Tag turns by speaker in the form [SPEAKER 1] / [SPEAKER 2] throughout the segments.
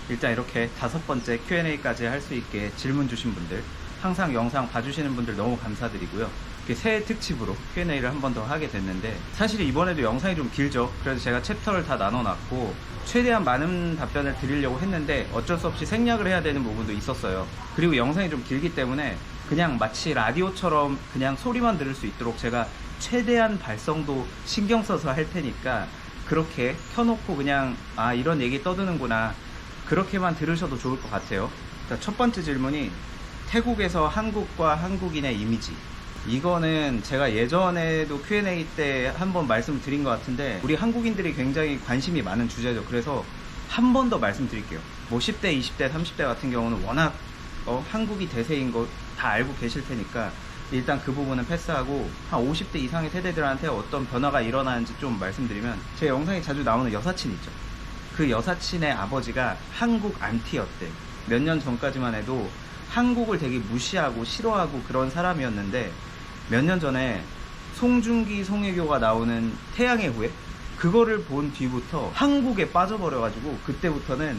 [SPEAKER 1] 일단 이렇게 5번째 Q&A까지 할 수 있게 질문 주신 분들, 항상 영상 봐주시는 분들 너무 감사드리고요. 이렇게 새해 특집으로 Q&A를 한 번 더 하게 됐는데, 사실 이번에도 영상이 좀 길죠. 그래서 제가 챕터를 다 나눠놨고 최대한 많은 답변을 드리려고 했는데 어쩔 수 없이 생략을 해야 되는 부분도 있었어요. 그리고 영상이 좀 길기 때문에 그냥 마치 라디오처럼 그냥 소리만 들을 수 있도록 제가 최대한 발성도 신경 써서 할 테니까 그렇게 켜놓고 그냥 아 이런 얘기 떠드는구나 그렇게만 들으셔도 좋을 것 같아요. 자, 첫 번째 질문이 태국에서 한국과 한국인의 이미지. 이거는 제가 예전에도 Q&A 때 한번 말씀드린 것 같은데 우리 한국인들이 굉장히 관심이 많은 주제죠. 그래서 한 번 더 말씀드릴게요. 뭐 10대, 20대, 30대 같은 경우는 워낙 한국이 대세인 거 다 알고 계실 테니까 일단 그 부분은 패스하고 한 50대 이상의 세대들한테 어떤 변화가 일어나는지 좀 말씀드리면, 제 영상에 자주 나오는 여사친 있죠. 그 여사친의 아버지가 한국 안티였대. 몇 년 전까지만 해도 한국을 되게 무시하고 싫어하고 그런 사람이었는데 몇 년 전에 송중기, 송혜교가 나오는 태양의 후예, 그거를 본 뒤부터 한국에 빠져버려가지고 그때부터는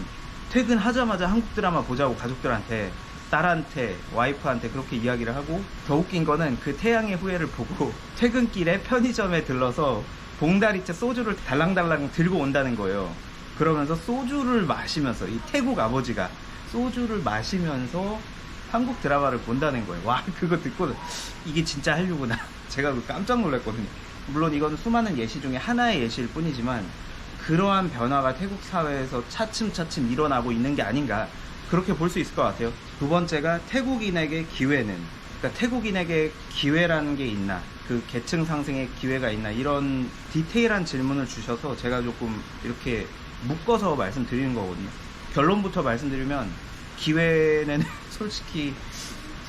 [SPEAKER 1] 퇴근하자마자 한국 드라마 보자고 가족들한테, 딸한테, 와이프한테 그렇게 이야기를 하고, 더 웃긴 거는 그 태양의 후예를 보고 퇴근길에 편의점에 들러서 봉다리째 소주를 달랑달랑 들고 온다는 거예요. 그러면서 소주를 마시면서, 이 태국 아버지가 소주를 마시면서 한국 드라마를 본다는 거예요. 와, 그거 듣고 이게 진짜 한류구나. 제가 깜짝 놀랐거든요. 물론 이건 수많은 예시 중에 하나의 예시일 뿐이지만 그러한 변화가 태국 사회에서 차츰차츰 일어나고 있는 게 아닌가, 그렇게 볼 수 있을 것 같아요. 두 번째가 태국인에게 기회는, 그러니까 태국인에게 기회라는 게 있나, 그 계층 상승의 기회가 있나, 이런 디테일한 질문을 주셔서 제가 조금 이렇게 묶어서 말씀드리는 거거든요. 결론부터 말씀드리면 기회는 솔직히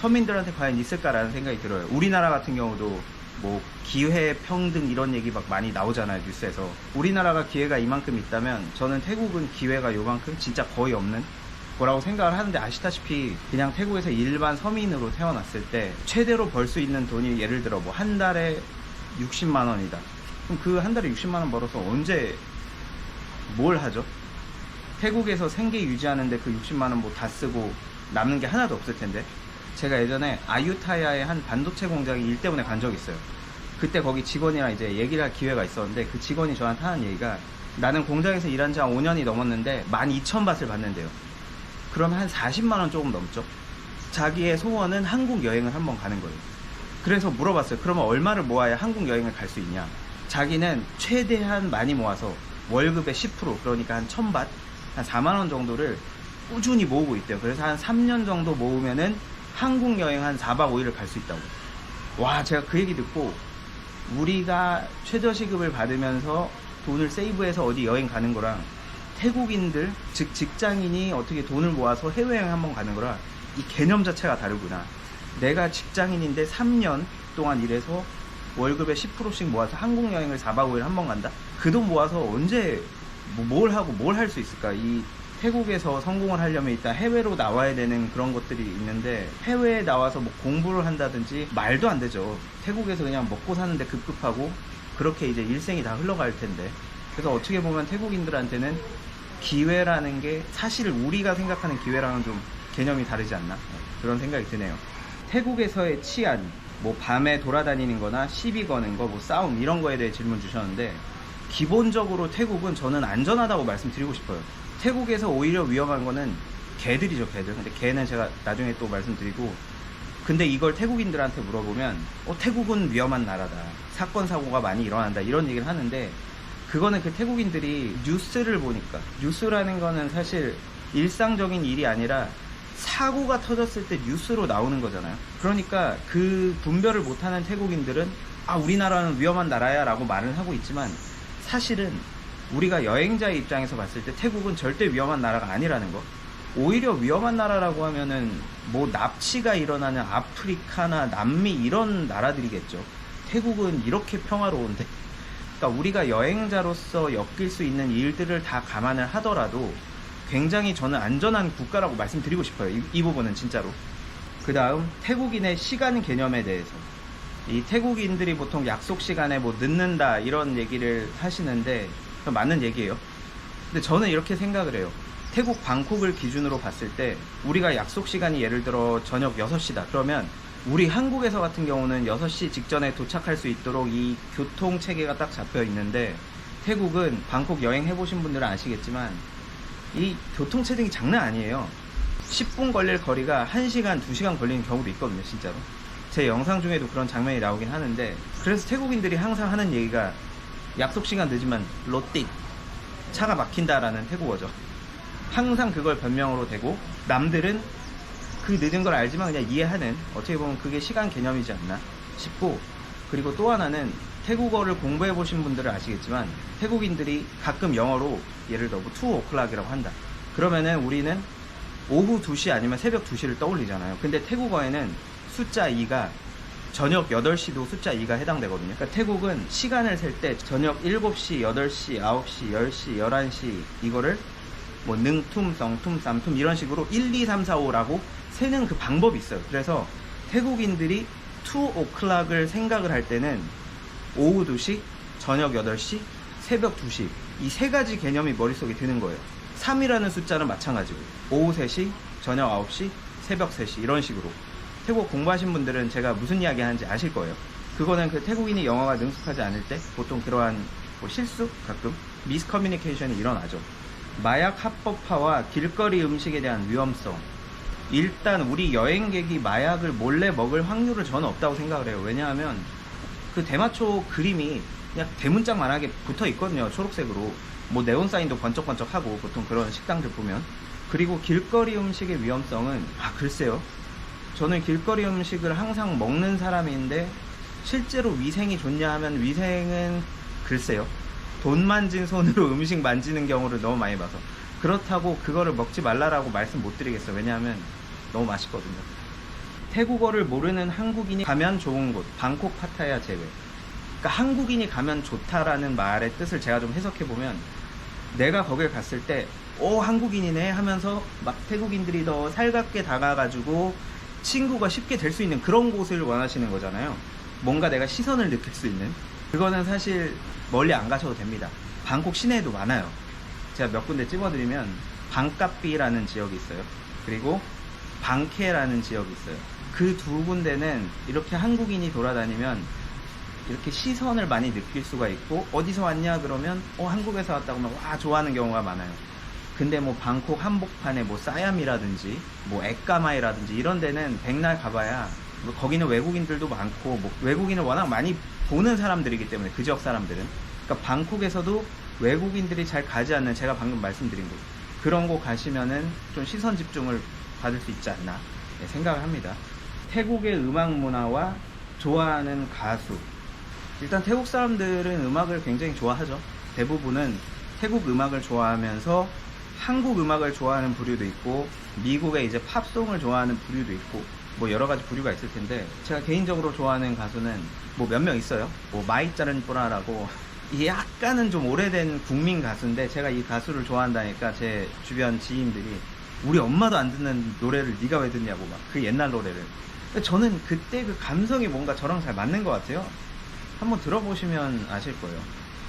[SPEAKER 1] 서민들한테 과연 있을까라는 생각이 들어요. 우리나라 같은 경우도 뭐 기회 평등 이런 얘기 막 많이 나오잖아요, 뉴스에서. 우리나라가 기회가 이만큼 있다면 저는 태국은 기회가 요만큼 진짜 거의 없는 거라고 생각을 하는데, 아시다시피 그냥 태국에서 일반 서민으로 태어났을 때 최대로 벌 수 있는 돈이 예를 들어 뭐 한 달에 60만 원이다. 그럼 그 한 달에 60만 원 벌어서 언제 뭘 하죠? 태국에서 생계 유지하는데 그 60만 원 뭐 다 쓰고 남는 게 하나도 없을 텐데. 제가 예전에 아유타야의 한 반도체 공장에 일 때문에 간 적이 있어요. 그때 거기 직원이랑 이제 얘기를 할 기회가 있었는데 그 직원이 저한테 하는 얘기가, 나는 공장에서 일한 지 한 5년이 넘었는데 12,000바트를 받는데요. 그러면 한 40만 원 조금 넘죠. 자기의 소원은 한국 여행을 한번 가는 거예요. 그래서 물어봤어요. 그러면 얼마를 모아야 한국 여행을 갈 수 있냐. 자기는 최대한 많이 모아서 월급의 10%, 그러니까 한 1,000밭, 한 4만 원 정도를 꾸준히 모으고 있대요. 그래서 한 3년 정도 모으면은 한국 여행 한 4박 5일을 갈 수 있다고. 와, 제가 그 얘기 듣고 우리가 최저시급을 받으면서 돈을 세이브해서 어디 여행 가는 거랑 태국인들, 즉 직장인이 어떻게 돈을 모아서 해외여행 한번 가는 거랑 이 개념 자체가 다르구나. 내가 직장인인데 3년 동안 일해서 월급의 10%씩 모아서 한국 여행을 4박 5일 한번 간다? 그 돈 모아서 언제 뭘 하고 뭘 할 수 있을까? 이 태국에서 성공을 하려면 일단 해외로 나와야 되는 그런 것들이 있는데, 해외에 나와서 뭐 공부를 한다든지 말도 안 되죠. 태국에서 그냥 먹고 사는데 급급하고 그렇게 이제 일생이 다 흘러갈 텐데. 그래서 어떻게 보면 태국인들한테는 기회라는 게 사실 우리가 생각하는 기회랑은 좀 개념이 다르지 않나, 그런 생각이 드네요. 태국에서의 치안, 뭐 밤에 돌아다니는 거나 시비 거는 거, 뭐 싸움 이런 거에 대해 질문 주셨는데, 기본적으로 태국은 저는 안전하다고 말씀드리고 싶어요. 태국에서 오히려 위험한 거는 개들이죠, 개들. 근데 개는 제가 나중에 또 말씀드리고, 근데 이걸 태국인들한테 물어보면 태국은 위험한 나라다, 사건 사고가 많이 일어난다, 이런 얘기를 하는데, 그거는 그 태국인들이 뉴스를 보니까, 뉴스라는 거는 사실 일상적인 일이 아니라 사고가 터졌을 때 뉴스로 나오는 거잖아요. 그러니까 그 분별을 못하는 태국인들은 아, 우리나라는 위험한 나라야 라고 말을 하고 있지만, 사실은 우리가 여행자의 입장에서 봤을 때 태국은 절대 위험한 나라가 아니라는 거. 오히려 위험한 나라라고 하면은 뭐 납치가 일어나는 아프리카나 남미 이런 나라들이겠죠. 태국은 이렇게 평화로운데. 그러니까 우리가 여행자로서 엮일 수 있는 일들을 다 감안을 하더라도 굉장히 저는 안전한 국가라고 말씀드리고 싶어요. 이 부분은 진짜로. 그 다음 태국인의 시간 개념에 대해서, 이 태국인들이 보통 약속 시간에 뭐 늦는다 이런 얘기를 하시는데 맞는 얘기예요. 근데 저는 이렇게 생각을 해요. 태국 방콕을 기준으로 봤을 때 우리가 약속 시간이 예를 들어 저녁 6시다. 그러면 우리 한국에서 같은 경우는 6시 직전에 도착할 수 있도록 이 교통 체계가 딱 잡혀 있는데, 태국은 방콕 여행 해보신 분들은 아시겠지만 이 교통 체증이 장난 아니에요. 10분 걸릴 거리가 1시간, 2시간 걸리는 경우도 있거든요, 진짜로. 제 영상 중에도 그런 장면이 나오긴 하는데, 그래서 태국인들이 항상 하는 얘기가 약속 시간 늦으면 로띠, 차가 막힌다라는 태국어죠. 항상 그걸 변명으로 대고, 남들은 그 늦은 걸 알지만 그냥 이해하는, 어떻게 보면 그게 시간 개념이지 않나 싶고, 그리고 또 하나는 태국어를 공부해 보신 분들은 아시겠지만 태국인들이 가끔 영어로 예를 들어 2o'clock이라고 한다. 그러면은 우리는 오후 2시 아니면 새벽 2시를 떠올리잖아요. 근데 태국어에는 숫자 2가 저녁 8시도 숫자 2가 해당되거든요. 그러니까 태국은 시간을 셀 때 저녁 7시, 8시, 9시, 10시, 11시 이거를 뭐 능툼, 성툼, 쌈툼 이런 식으로 1, 2, 3, 4, 5라고 세는 그 방법이 있어요. 그래서 태국인들이 2o'clock을 생각을 할 때는 오후 2시, 저녁 8시, 새벽 2시 이 세 가지 개념이 머릿속에 드는 거예요. 3이라는 숫자는 마찬가지고 오후 3시, 저녁 9시, 새벽 3시 이런 식으로. 태국 공부하신 분들은 제가 무슨 이야기 하는지 아실 거예요. 그거는 그 태국인이 영어가 능숙하지 않을 때 보통 그러한 뭐 실수, 가끔 미스커뮤니케이션이 일어나죠. 마약 합법화와 길거리 음식에 대한 위험성. 일단 우리 여행객이 마약을 몰래 먹을 확률은 저는 없다고 생각을 해요. 왜냐하면 그 대마초 그림이 그냥 대문짝만하게 붙어 있거든요. 초록색으로. 뭐 네온사인도 번쩍번쩍하고 보통 그런 식당들 보면. 그리고 길거리 음식의 위험성은 글쎄요. 저는 길거리 음식을 항상 먹는 사람인데 실제로 위생이 좋냐 하면 위생은 글쎄요. 돈 만진 손으로 음식 만지는 경우를 너무 많이 봐서. 그렇다고 그거를 먹지 말라라고 말씀 못 드리겠어요. 왜냐하면 너무 맛있거든요. 태국어를 모르는 한국인이 가면 좋은 곳, 방콕, 파타야 제외. 그러니까 한국인이 가면 좋다라는 말의 뜻을 제가 좀 해석해보면, 내가 거길 갔을 때 한국인이네 하면서 막 태국인들이 더 살갑게 다가가지고 친구가 쉽게 될 수 있는 그런 곳을 원하시는 거잖아요. 뭔가 내가 시선을 느낄 수 있는. 그거는 사실 멀리 안 가셔도 됩니다. 방콕 시내에도 많아요. 제가 몇 군데 찍어드리면 방카삐라는 지역이 있어요. 그리고 방케라는 지역이 있어요. 그 두 군데는 이렇게 한국인이 돌아다니면 이렇게 시선을 많이 느낄 수가 있고, 어디서 왔냐 그러면 한국에서 왔다고 하면 와 좋아하는 경우가 많아요. 근데 뭐 방콕 한복판에 뭐 싸얌이라든지 뭐 액가마이라든지 이런 데는 백날 가봐야 뭐 거기는 외국인들도 많고 뭐 외국인을 워낙 많이 보는 사람들이기 때문에 그 지역 사람들은, 그러니까 방콕에서도 외국인들이 잘 가지 않는, 제가 방금 말씀드린 곳, 그런 곳 가시면은 좀 시선 집중을 받을 수 있지 않나 생각을 합니다. 태국의 음악 문화와 좋아하는 가수. 일단 태국 사람들은 음악을 굉장히 좋아하죠. 대부분은 태국 음악을 좋아하면서 한국 음악을 좋아하는 부류도 있고, 미국의 이제 팝송을 좋아하는 부류도 있고, 뭐 여러 가지 부류가 있을 텐데, 제가 개인적으로 좋아하는 가수는 뭐 몇 명 있어요. 뭐 마이짜른 뿌라라고 이게 약간은 좀 오래된 국민 가수인데, 제가 이 가수를 좋아한다니까 제 주변 지인들이 우리 엄마도 안 듣는 노래를 네가 왜 듣냐고 막 그 옛날 노래를. 저는 그때 그 감성이 뭔가 저랑 잘 맞는 것 같아요. 한번 들어보시면 아실 거예요.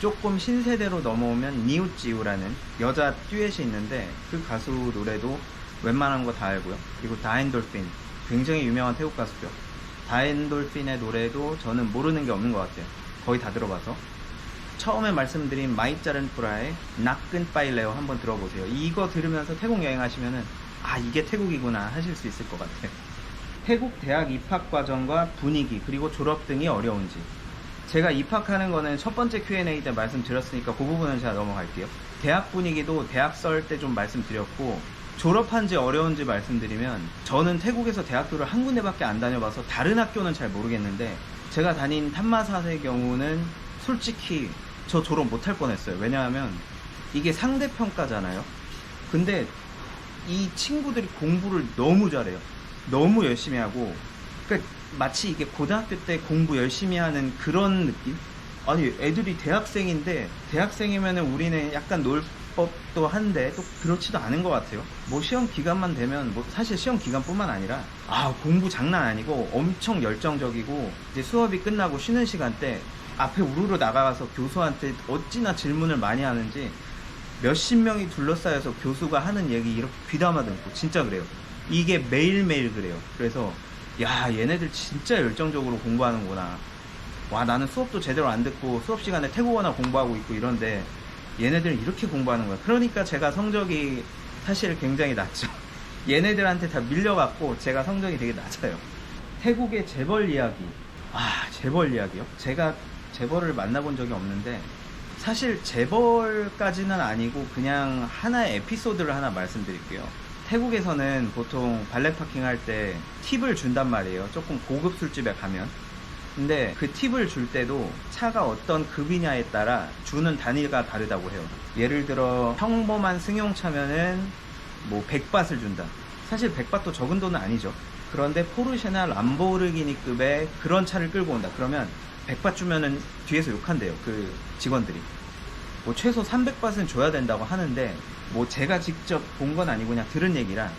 [SPEAKER 1] 조금 신세대로 넘어오면 니우찌우라는 여자 듀엣이 있는데 그 가수 노래도 웬만한 거 다 알고요. 그리고 다엔돌핀, 굉장히 유명한 태국 가수죠. 다엔돌핀의 노래도 저는 모르는 게 없는 것 같아요. 거의 다 들어봐서. 처음에 말씀드린 마이짜른 프라의 낙근 빠일레오 한번 들어보세요. 이거 들으면서 태국 여행하시면은 이게 태국이구나 하실 수 있을 것 같아요. 태국 대학 입학 과정과 분위기 그리고 졸업 등이 어려운지. 제가 입학하는 거는 첫 번째 Q&A 때 말씀드렸으니까 그 부분은 제가 넘어갈게요. 대학 분위기도 대학 썰 때 좀 말씀드렸고, 졸업한지 어려운지 말씀드리면, 저는 태국에서 대학교를 한 군데밖에 안 다녀봐서 다른 학교는 잘 모르겠는데, 제가 다닌 탄마사의 경우는 솔직히 저 졸업 못할 뻔했어요. 왜냐하면 이게 상대평가잖아요. 근데 이 친구들이 공부를 너무 잘해요. 너무 열심히 하고, 그러니까 마치 이게 고등학교 때 공부 열심히 하는 그런 느낌? 아니 애들이 대학생인데, 대학생이면은 우리는 약간 놀 법도 한데 또 그렇지도 않은 것 같아요. 뭐 시험 기간만 되면, 뭐 사실 시험 기간뿐만 아니라 공부 장난 아니고 엄청 열정적이고, 이제 수업이 끝나고 쉬는 시간 때 앞에 우르르 나가서 교수한테 어찌나 질문을 많이 하는지 몇십 명이 둘러싸여서 교수가 하는 얘기 이렇게 귀담아 듣고 진짜 그래요. 이게 매일매일 그래요. 그래서 야, 얘네들 진짜 열정적으로 공부하는구나. 와, 나는 수업도 제대로 안 듣고 수업 시간에 태국어나 공부하고 있고 이런데 얘네들은 이렇게 공부하는 거야. 그러니까 제가 성적이 사실 굉장히 낮죠. 얘네들한테 다 밀려갖고 제가 성적이 되게 낮아요. 태국의 재벌 이야기. 재벌 이야기요? 제가 재벌을 만나본 적이 없는데 사실 재벌까지는 아니고 그냥 하나의 에피소드를 하나 말씀드릴게요. 태국에서는 보통 발렛 파킹 할 때 팁을 준단 말이에요. 조금 고급 술집에 가면. 근데 그 팁을 줄 때도 차가 어떤 급이냐에 따라 주는 단위가 다르다고 해요. 예를 들어 평범한 승용차면은 뭐 100밭을 준다. 사실 100밭도 적은 돈은 아니죠. 그런데 포르쉐나 람보르기니급의 그런 차를 끌고 온다. 그러면 100밭 주면은 뒤에서 욕한대요. 그 직원들이. 뭐 최소 300밭은 줘야 된다고 하는데 뭐 제가 직접 본 건 아니고 그냥 들은 얘기라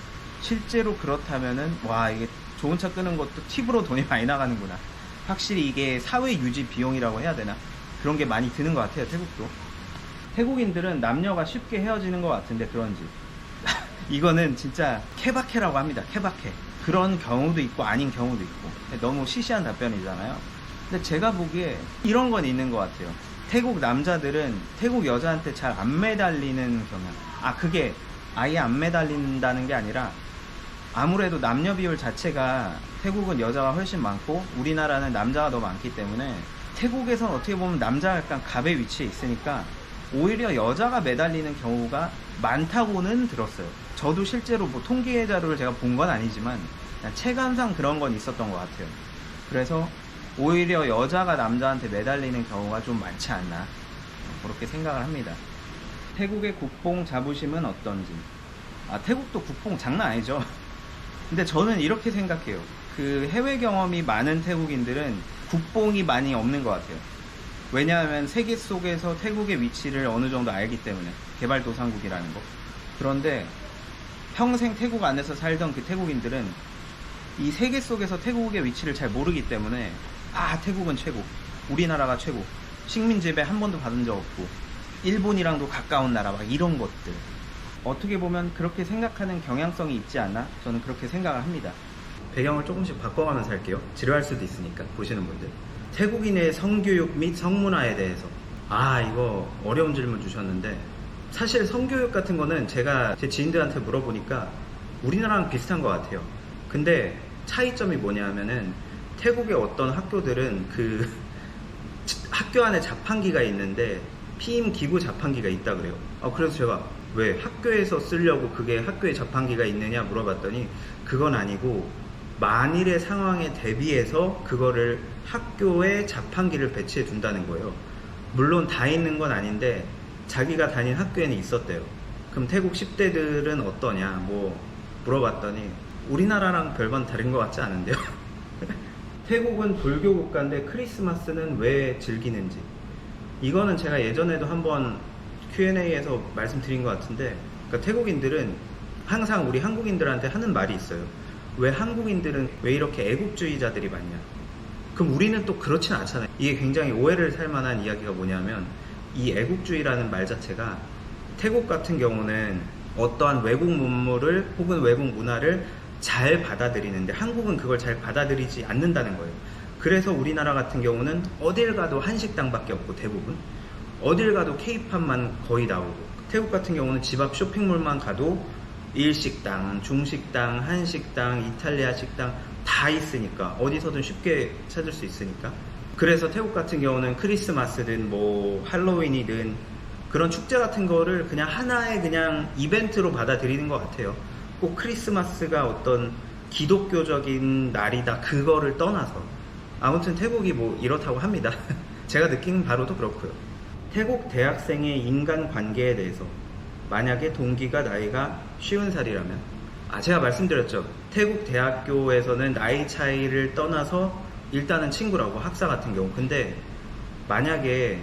[SPEAKER 1] 실제로 그렇다면은 와, 이게 좋은 차 끄는 것도 팁으로 돈이 많이 나가는구나. 확실히 이게 사회 유지 비용이라고 해야 되나? 그런 게 많이 드는 것 같아요, 태국도. 태국인들은 남녀가 쉽게 헤어지는 것 같은데 그런지 이거는 진짜 케바케라고 합니다. 케바케. 그런 경우도 있고 아닌 경우도 있고. 너무 시시한 답변이잖아요. 근데 제가 보기에 이런 건 있는 것 같아요. 태국 남자들은 태국 여자한테 잘 안 매달리는 경향. 그게 아예 안 매달린다는 게 아니라 아무래도 남녀 비율 자체가 태국은 여자가 훨씬 많고 우리나라는 남자가 더 많기 때문에 태국에선 어떻게 보면 남자가 약간 갑의 위치에 있으니까 오히려 여자가 매달리는 경우가 많다고는 들었어요. 저도 실제로 뭐 통계 자료를 제가 본 건 아니지만 그냥 체감상 그런 건 있었던 것 같아요. 그래서 오히려 여자가 남자한테 매달리는 경우가 좀 많지 않나 그렇게 생각을 합니다. 태국의 국뽕 자부심은 어떤지. 태국도 국뽕 장난 아니죠. 근데 저는 이렇게 생각해요. 그 해외 경험이 많은 태국인들은 국뽕이 많이 없는 것 같아요. 왜냐하면 세계 속에서 태국의 위치를 어느 정도 알기 때문에, 개발도상국이라는 거. 그런데 평생 태국 안에서 살던 그 태국인들은 이 세계 속에서 태국의 위치를 잘 모르기 때문에 태국은 최고, 우리나라가 최고, 식민지배 한 번도 받은 적 없고 일본이랑도 가까운 나라, 막 이런 것들. 어떻게 보면 그렇게 생각하는 경향성이 있지 않나? 저는 그렇게 생각을 합니다. 배경을 조금씩 바꿔가면서 할게요. 지루할 수도 있으니까 보시는 분들. 태국인의 성교육 및 성문화에 대해서. 이거 어려운 질문 주셨는데 사실 성교육 같은 거는 제가 제 지인들한테 물어보니까 우리나라랑 비슷한 것 같아요. 근데 차이점이 뭐냐면은 태국의 어떤 학교들은 그 학교 안에 자판기가 있는데 피임 기구 자판기가 있다 그래요. 그래서 제가 왜 학교에서 쓰려고 그게 학교에 자판기가 있느냐 물어봤더니 그건 아니고 만일의 상황에 대비해서 그거를 학교에 자판기를 배치해 둔다는 거예요. 물론 다 있는 건 아닌데 자기가 다닌 학교에는 있었대요. 그럼 태국 10대들은 어떠냐 뭐 물어봤더니 우리나라랑 별반 다른 것 같지 않은데요. 태국은 불교 국가인데 크리스마스는 왜 즐기는지. 이거는 제가 예전에도 한번 Q&A에서 말씀드린 것 같은데, 그러니까 태국인들은 항상 우리 한국인들한테 하는 말이 있어요. 왜 한국인들은 왜 이렇게 애국주의자들이 많냐. 그럼 우리는 또 그렇진 않잖아요. 이게 굉장히 오해를 살 만한 이야기가 뭐냐면 이 애국주의라는 말 자체가 태국 같은 경우는 어떠한 외국 문물을 혹은 외국 문화를 잘 받아들이는데 한국은 그걸 잘 받아들이지 않는다는 거예요. 그래서 우리나라 같은 경우는 어딜 가도 한식당밖에 없고 대부분 어딜 가도 케이팝만 거의 나오고, 태국 같은 경우는 집 앞 쇼핑몰만 가도 일식당, 중식당, 한식당, 이탈리아 식당 다 있으니까 어디서든 쉽게 찾을 수 있으니까. 그래서 태국 같은 경우는 크리스마스든 뭐 할로윈이든 그런 축제 같은 거를 그냥 하나의 그냥 이벤트로 받아들이는 것 같아요. 꼭 크리스마스가 어떤 기독교적인 날이다 그거를 떠나서. 아무튼 태국이 뭐 이렇다고 합니다. 제가 느낀 바로도 그렇고요. 태국 대학생의 인간관계에 대해서, 만약에 동기가 나이가 50살이라면, 제가 말씀드렸죠. 태국 대학교에서는 나이 차이를 떠나서 일단은 친구라고, 학사 같은 경우. 근데 만약에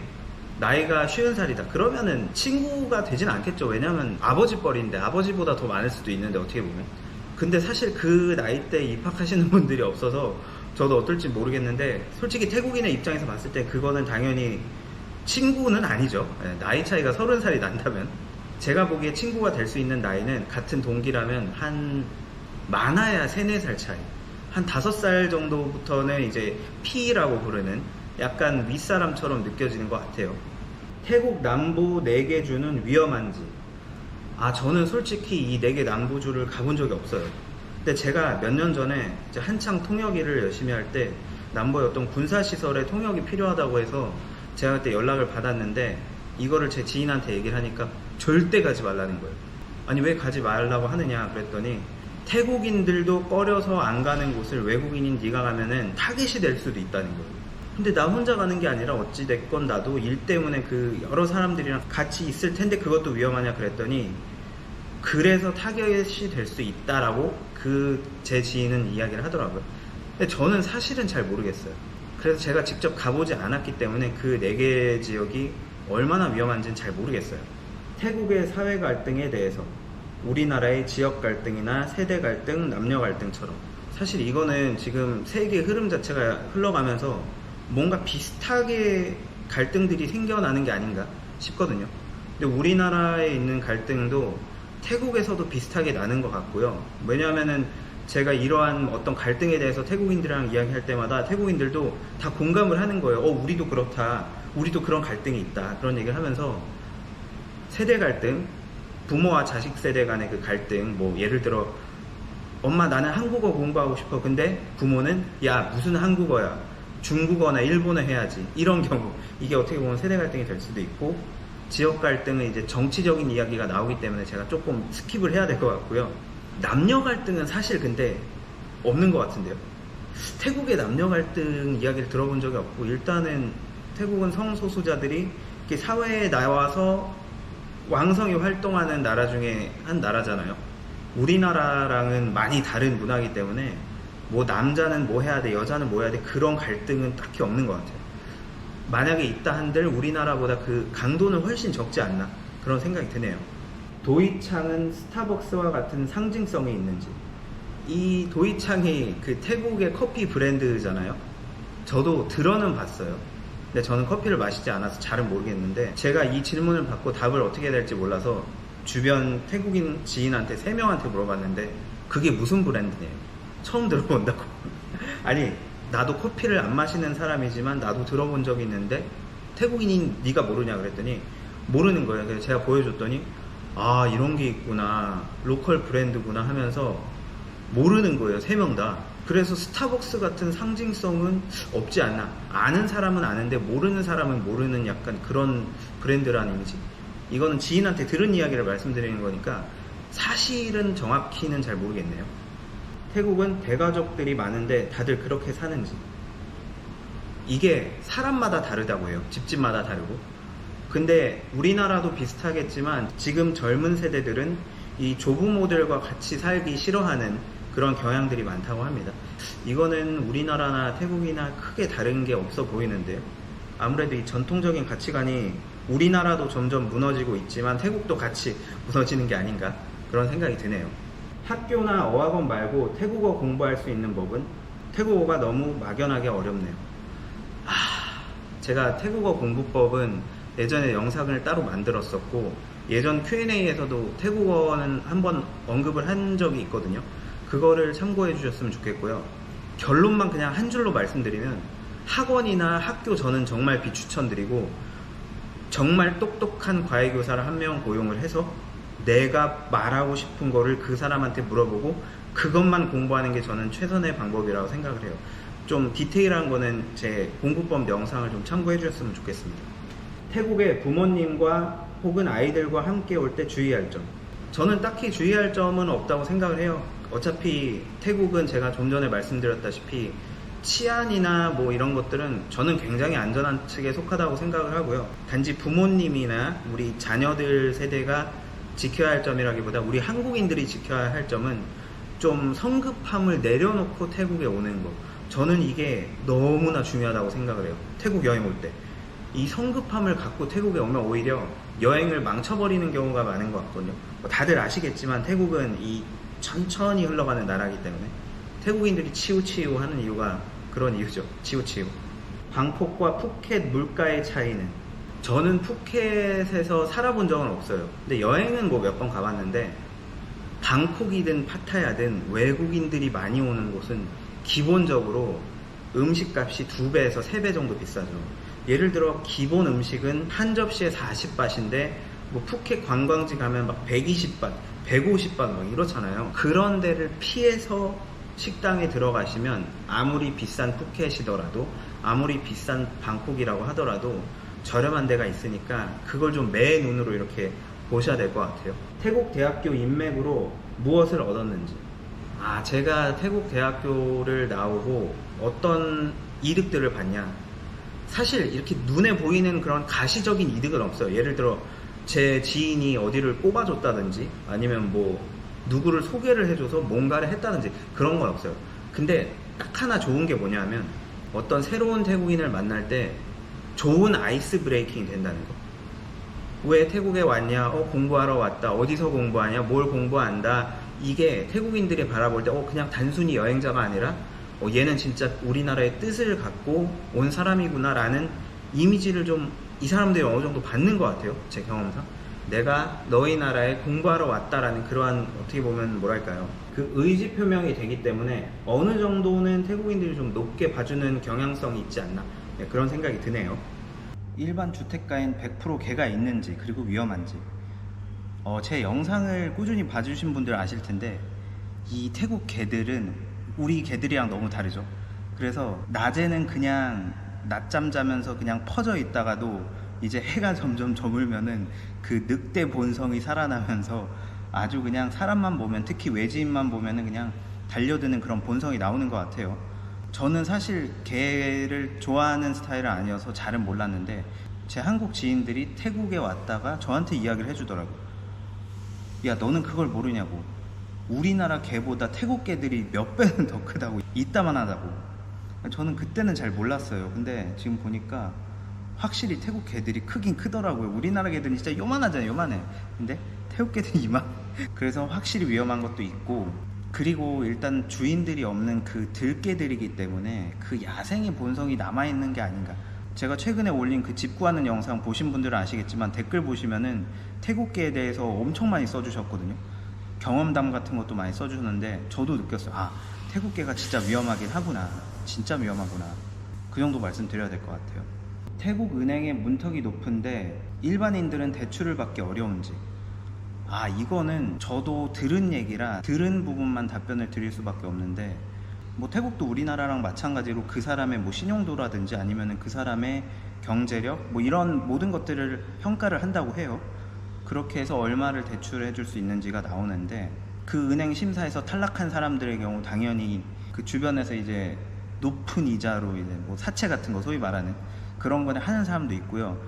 [SPEAKER 1] 나이가 50살이다 그러면은 친구가 되진 않겠죠. 왜냐면 아버지 뻘인데 아버지보다 더 많을 수도 있는데 어떻게 보면. 근데 사실 그 나이 때 입학하시는 분들이 없어서 저도 어떨지 모르겠는데, 솔직히 태국인의 입장에서 봤을 때 그거는 당연히 친구는 아니죠. 나이 차이가 30살이 난다면. 제가 보기에 친구가 될 수 있는 나이는 같은 동기라면 한 많아야 3, 4살 차이. 한 5살 정도부터는 이제 P라고 부르는 약간 윗사람처럼 느껴지는 것 같아요. 태국 남부 4개 주는 위험한지. 저는 솔직히 이 4개 남부주를 가본 적이 없어요. 근데 제가 몇 년 전에 이제 한창 통역 일을 열심히 할 때 남부의 어떤 군사시설에 통역이 필요하다고 해서 제가 그때 연락을 받았는데 이거를 제 지인한테 얘기를 하니까 절대 가지 말라는 거예요. 아니 왜 가지 말라고 하느냐 그랬더니 태국인들도 꺼려서 안 가는 곳을 외국인인 네가 가면은 타겟이 될 수도 있다는 거예요. 근데 나 혼자 가는 게 아니라 어찌됐건 나도 일 때문에 그 여러 사람들이랑 같이 있을 텐데 그것도 위험하냐 그랬더니 그래서 타겟이 될 수 있다라고 제 지인은 이야기를 하더라고요. 근데 저는 사실은 잘 모르겠어요. 그래서 제가 직접 가보지 않았기 때문에 그 4개 지역이 얼마나 위험한지는 잘 모르겠어요. 태국의 사회 갈등에 대해서 우리나라의 지역 갈등이나 세대 갈등, 남녀 갈등처럼 사실 이거는 지금 세계의 흐름 자체가 흘러가면서 뭔가 비슷하게 갈등들이 생겨나는 게 아닌가 싶거든요. 근데 우리나라에 있는 갈등도 태국에서도 비슷하게 나는 것 같고요. 왜냐하면은 제가 이러한 어떤 갈등에 대해서 태국인들이랑 이야기할 때마다 태국인들도 다 공감을 하는 거예요. 우리도 그렇다. 우리도 그런 갈등이 있다. 그런 얘기를 하면서 세대 갈등, 부모와 자식 세대 간의 그 갈등, 뭐 예를 들어 엄마 나는 한국어 공부하고 싶어. 근데 부모는 야 무슨 한국어야. 중국어나 일본어 해야지. 이런 경우 이게 어떻게 보면 세대 갈등이 될 수도 있고 지역 갈등은 이제 정치적인 이야기가 나오기 때문에 제가 조금 스킵을 해야 될 것 같고요. 남녀 갈등은 사실 근데 없는 것 같은데요. 태국의 남녀 갈등 이야기를 들어본 적이 없고 일단은 태국은 성소수자들이 이렇게 사회에 나와서 왕성히 활동하는 나라 중에 한 나라잖아요. 우리나라랑은 많이 다른 문화이기 때문에 뭐 남자는 뭐 해야 돼, 여자는 뭐 해야 돼 그런 갈등은 딱히 없는 것 같아요. 만약에 있다 한들 우리나라보다 그 강도는 훨씬 적지 않나 그런 생각이 드네요. 도이창은 스타벅스와 같은 상징성이 있는지. 이 도이창이 그 태국의 커피 브랜드잖아요. 저도 들어는 봤어요. 근데 저는 커피를 마시지 않아서 잘은 모르겠는데 제가 이 질문을 받고 답을 어떻게 해야 될지 몰라서 주변 태국인 지인한테 3명한테 물어봤는데 그게 무슨 브랜드냐요. 처음 들어본다고. 아니 나도 커피를 안 마시는 사람이지만 나도 들어본 적이 있는데 태국인인 네가 모르냐 그랬더니 모르는 거예요. 그래서 제가 보여줬더니 이런 게 있구나, 로컬 브랜드구나 하면서 모르는 거예요. 3명 다. 그래서 스타벅스 같은 상징성은 없지 않나. 아는 사람은 아는데 모르는 사람은 모르는 약간 그런 브랜드라는 이미지. 이거는 지인한테 들은 이야기를 말씀드리는 거니까 사실은 정확히는 잘 모르겠네요. 태국은 대가족들이 많은데 다들 그렇게 사는지. 이게 사람마다 다르다고 해요. 집집마다 다르고. 근데 우리나라도 비슷하겠지만 지금 젊은 세대들은 이 조부모들과 같이 살기 싫어하는 그런 경향들이 많다고 합니다. 이거는 우리나라나 태국이나 크게 다른 게 없어 보이는데요. 아무래도 이 전통적인 가치관이 우리나라도 점점 무너지고 있지만 태국도 같이 무너지는 게 아닌가 그런 생각이 드네요. 학교나 어학원 말고 태국어 공부할 수 있는 법은? 태국어가 너무 막연하게 어렵네요. 제가 태국어 공부법은 예전에 영상을 따로 만들었었고 예전 Q&A에서도 태국어는 한번 언급을 한 적이 있거든요. 그거를 참고해 주셨으면 좋겠고요. 결론만 그냥 한 줄로 말씀드리면 학원이나 학교 저는 정말 비추천드리고 정말 똑똑한 과외교사를 한 명 고용을 해서 내가 말하고 싶은 거를 그 사람한테 물어보고 그것만 공부하는 게 저는 최선의 방법이라고 생각을 해요. 좀 디테일한 거는 제 공부법 영상을 좀 참고해 주셨으면 좋겠습니다. 태국의 부모님과 혹은 아이들과 함께 올 때 주의할 점. 저는 딱히 주의할 점은 없다고 생각을 해요. 어차피 태국은 제가 좀 전에 말씀드렸다시피 치안이나 뭐 이런 것들은 저는 굉장히 안전한 측에 속하다고 생각을 하고요. 단지 부모님이나 우리 자녀들 세대가 지켜야 할 점이라기보다 우리 한국인들이 지켜야 할 점은 좀 성급함을 내려놓고 태국에 오는 거. 저는 이게 너무나 중요하다고 생각을 해요. 태국 여행 올 때. 이 성급함을 갖고 태국에 오면 오히려 여행을 망쳐버리는 경우가 많은 것 같거든요. 다들 아시겠지만 태국은 이 천천히 흘러가는 나라이기 때문에 태국인들이 치우치우 하는 이유가 그런 이유죠. 치우치우. 방콕과 푸켓 물가의 차이는? 저는 푸켓에서 살아본 적은 없어요. 근데 여행은 뭐 몇 번 가봤는데 방콕이든 파타야든 외국인들이 많이 오는 곳은 기본적으로 음식값이 2배에서 3배 정도 비싸죠. 예를 들어 기본 음식은 한 접시에 40바트인데 뭐 푸켓 관광지 가면 막 120바트, 150바트 막 이렇잖아요. 그런 데를 피해서 식당에 들어가시면 아무리 비싼 푸켓이더라도 아무리 비싼 방콕이라고 하더라도 저렴한 데가 있으니까 그걸 좀 매 눈으로 이렇게 보셔야 될 것 같아요. 태국 대학교 인맥으로 무엇을 얻었는지. 제가 태국 대학교를 나오고 어떤 이득들을 받냐. 사실 이렇게 눈에 보이는 그런 가시적인 이득은 없어요. 예를 들어 제 지인이 어디를 뽑아줬다든지 아니면 뭐 누구를 소개를 해줘서 뭔가를 했다든지 그런 건 없어요. 근데 딱 하나 좋은 게 뭐냐면 어떤 새로운 태국인을 만날 때 좋은 아이스 브레이킹이 된다는 거. 왜 태국에 왔냐? 공부하러 왔다. 어디서 공부하냐? 뭘 공부한다. 이게 태국인들이 바라볼 때 그냥 단순히 여행자가 아니라 얘는 진짜 우리나라의 뜻을 갖고 온 사람이구나 라는 이미지를 좀 이 사람들이 어느 정도 받는 것 같아요. 제 경험상. 내가 너희 나라에 공부하러 왔다라는 그러한 어떻게 보면 뭐랄까요, 그 의지 표명이 되기 때문에 어느 정도는 태국인들이 좀 높게 봐주는 경향성이 있지 않나, 그런 생각이 드네요. 일반 주택가엔 100% 개가 있는지 그리고 위험한지, 제 영상을 꾸준히 봐주신 분들 아실 텐데 이 태국 개들은 우리 개들이랑 너무 다르죠. 그래서 낮에는 그냥 낮잠 자면서 그냥 퍼져 있다가도 이제 해가 점점 저물면은 그 늑대 본성이 살아나면서 아주 그냥 사람만 보면, 특히 외지인만 보면은 그냥 달려드는 그런 본성이 나오는 것 같아요. 저는 사실 개를 좋아하는 스타일은 아니어서 잘은 몰랐는데 제 한국 지인들이 태국에 왔다가 저한테 이야기를 해주더라고요. 야, 너는 그걸 모르냐고. 우리나라 개보다 태국 개들이 몇 배는 더 크다고, 이따만 하다고. 저는 그때는 잘 몰랐어요. 근데 지금 보니까 확실히 태국 개들이 크긴 크더라고요. 우리나라 개들은 진짜 요만하잖아요. 요만해. 근데 태국 개들이 이만. 그래서 확실히 위험한 것도 있고, 그리고 일단 주인들이 없는 그 들개들이기 때문에 그 야생의 본성이 남아있는 게 아닌가. 제가 최근에 올린 그 집 구하는 영상 보신 분들은 아시겠지만 댓글 보시면은 태국개에 대해서 엄청 많이 써주셨거든요. 경험담 같은 것도 많이 써주셨는데 저도 느꼈어요. 태국개가 진짜 위험하긴 하구나. 진짜 위험하구나. 그 정도 말씀드려야 될 것 같아요. 태국 은행의 문턱이 높은데 일반인들은 대출을 받기 어려운지. 이거는 저도 들은 얘기라 들은 부분만 답변을 드릴 수밖에 없는데, 뭐 태국도 우리나라랑 마찬가지로 그 사람의 뭐 신용도라든지 아니면은 그 사람의 경제력 뭐 이런 모든 것들을 평가를 한다고 해요. 그렇게 해서 얼마를 대출해 줄 수 있는지가 나오는데, 그 은행 심사에서 탈락한 사람들의 경우 당연히 그 주변에서 이제 높은 이자로 이제 뭐 사채 같은 거 소위 말하는 그런 거를 하는 사람도 있고요.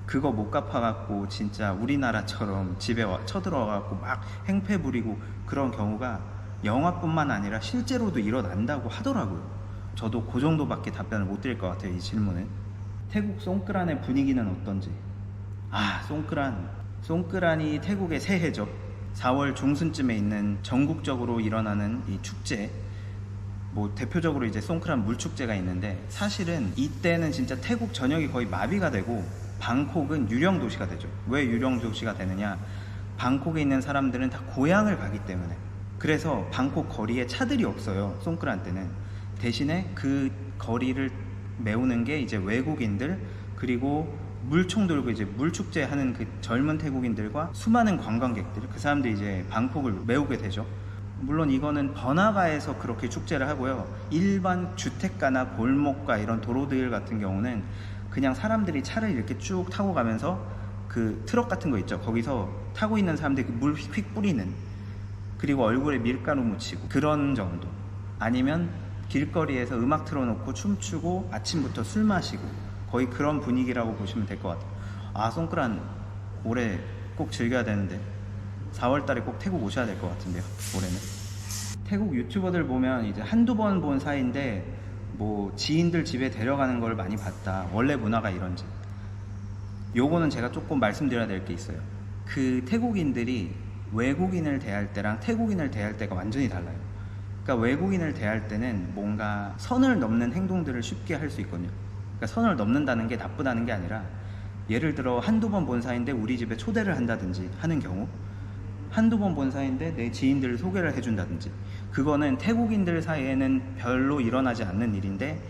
[SPEAKER 1] 그거 못 갚아갖고 진짜 우리나라처럼 집에 쳐들어와갖고 막 행패 부리고 그런 경우가 영화뿐만 아니라 실제로도 일어난다고 하더라고요. 저도 그 정도밖에 답변을 못 드릴 것 같아요, 이 질문은. 태국 송크란의 분위기는 어떤지. 송크란이 태국의 새해죠. 4월 중순쯤에 있는 전국적으로 일어나는 이 축제, 뭐 대표적으로 이제 송크란 물축제가 있는데, 사실은 이때는 진짜 태국 전역이 거의 마비가 되고 방콕은 유령 도시가 되죠. 왜 유령 도시가 되느냐, 방콕에 있는 사람들은 다 고향을 가기 때문에. 그래서 방콕 거리에 차들이 없어요, 송크란 때는. 대신에 그 거리를 메우는 게 이제 외국인들, 그리고 물총 들고 이제 물축제 하는 그 젊은 태국인들과 수많은 관광객들, 그 사람들이 이제 방콕을 메우게 되죠. 물론 이거는 번화가에서 그렇게 축제를 하고요. 일반 주택가나 골목가 이런 도로들 같은 경우는 그냥 사람들이 차를 이렇게 쭉 타고 가면서 그 트럭 같은 거 있죠. 거기서 타고 있는 사람들이 그 물 휙휙 뿌리는, 그리고 얼굴에 밀가루 묻히고 그런 정도. 아니면 길거리에서 음악 틀어놓고 춤추고 아침부터 술 마시고, 거의 그런 분위기라고 보시면 될 것 같아요. 송크란 올해 꼭 즐겨야 되는데 4월달에 꼭 태국 오셔야 될 것 같은데요, 올해는. 태국 유튜버들 보면 이제 한두 번 본 사이인데 뭐 지인들 집에 데려가는 걸 많이 봤다, 원래 문화가 이런지. 요거는 제가 조금 말씀드려야 될 게 있어요. 그 태국인들이 외국인을 대할 때랑 태국인을 대할 때가 완전히 달라요. 그러니까 외국인을 대할 때는 뭔가 선을 넘는 행동들을 쉽게 할 수 있거든요. 그러니까 선을 넘는다는 게 나쁘다는 게 아니라 예를 들어 한두 번 본 사이인데 우리 집에 초대를 한다든지 하는 경우, 한두 번 본 사이인데 내 지인들을 소개를 해준다든지, 그거는 태국인들 사이에는 별로 일어나지 않는 일인데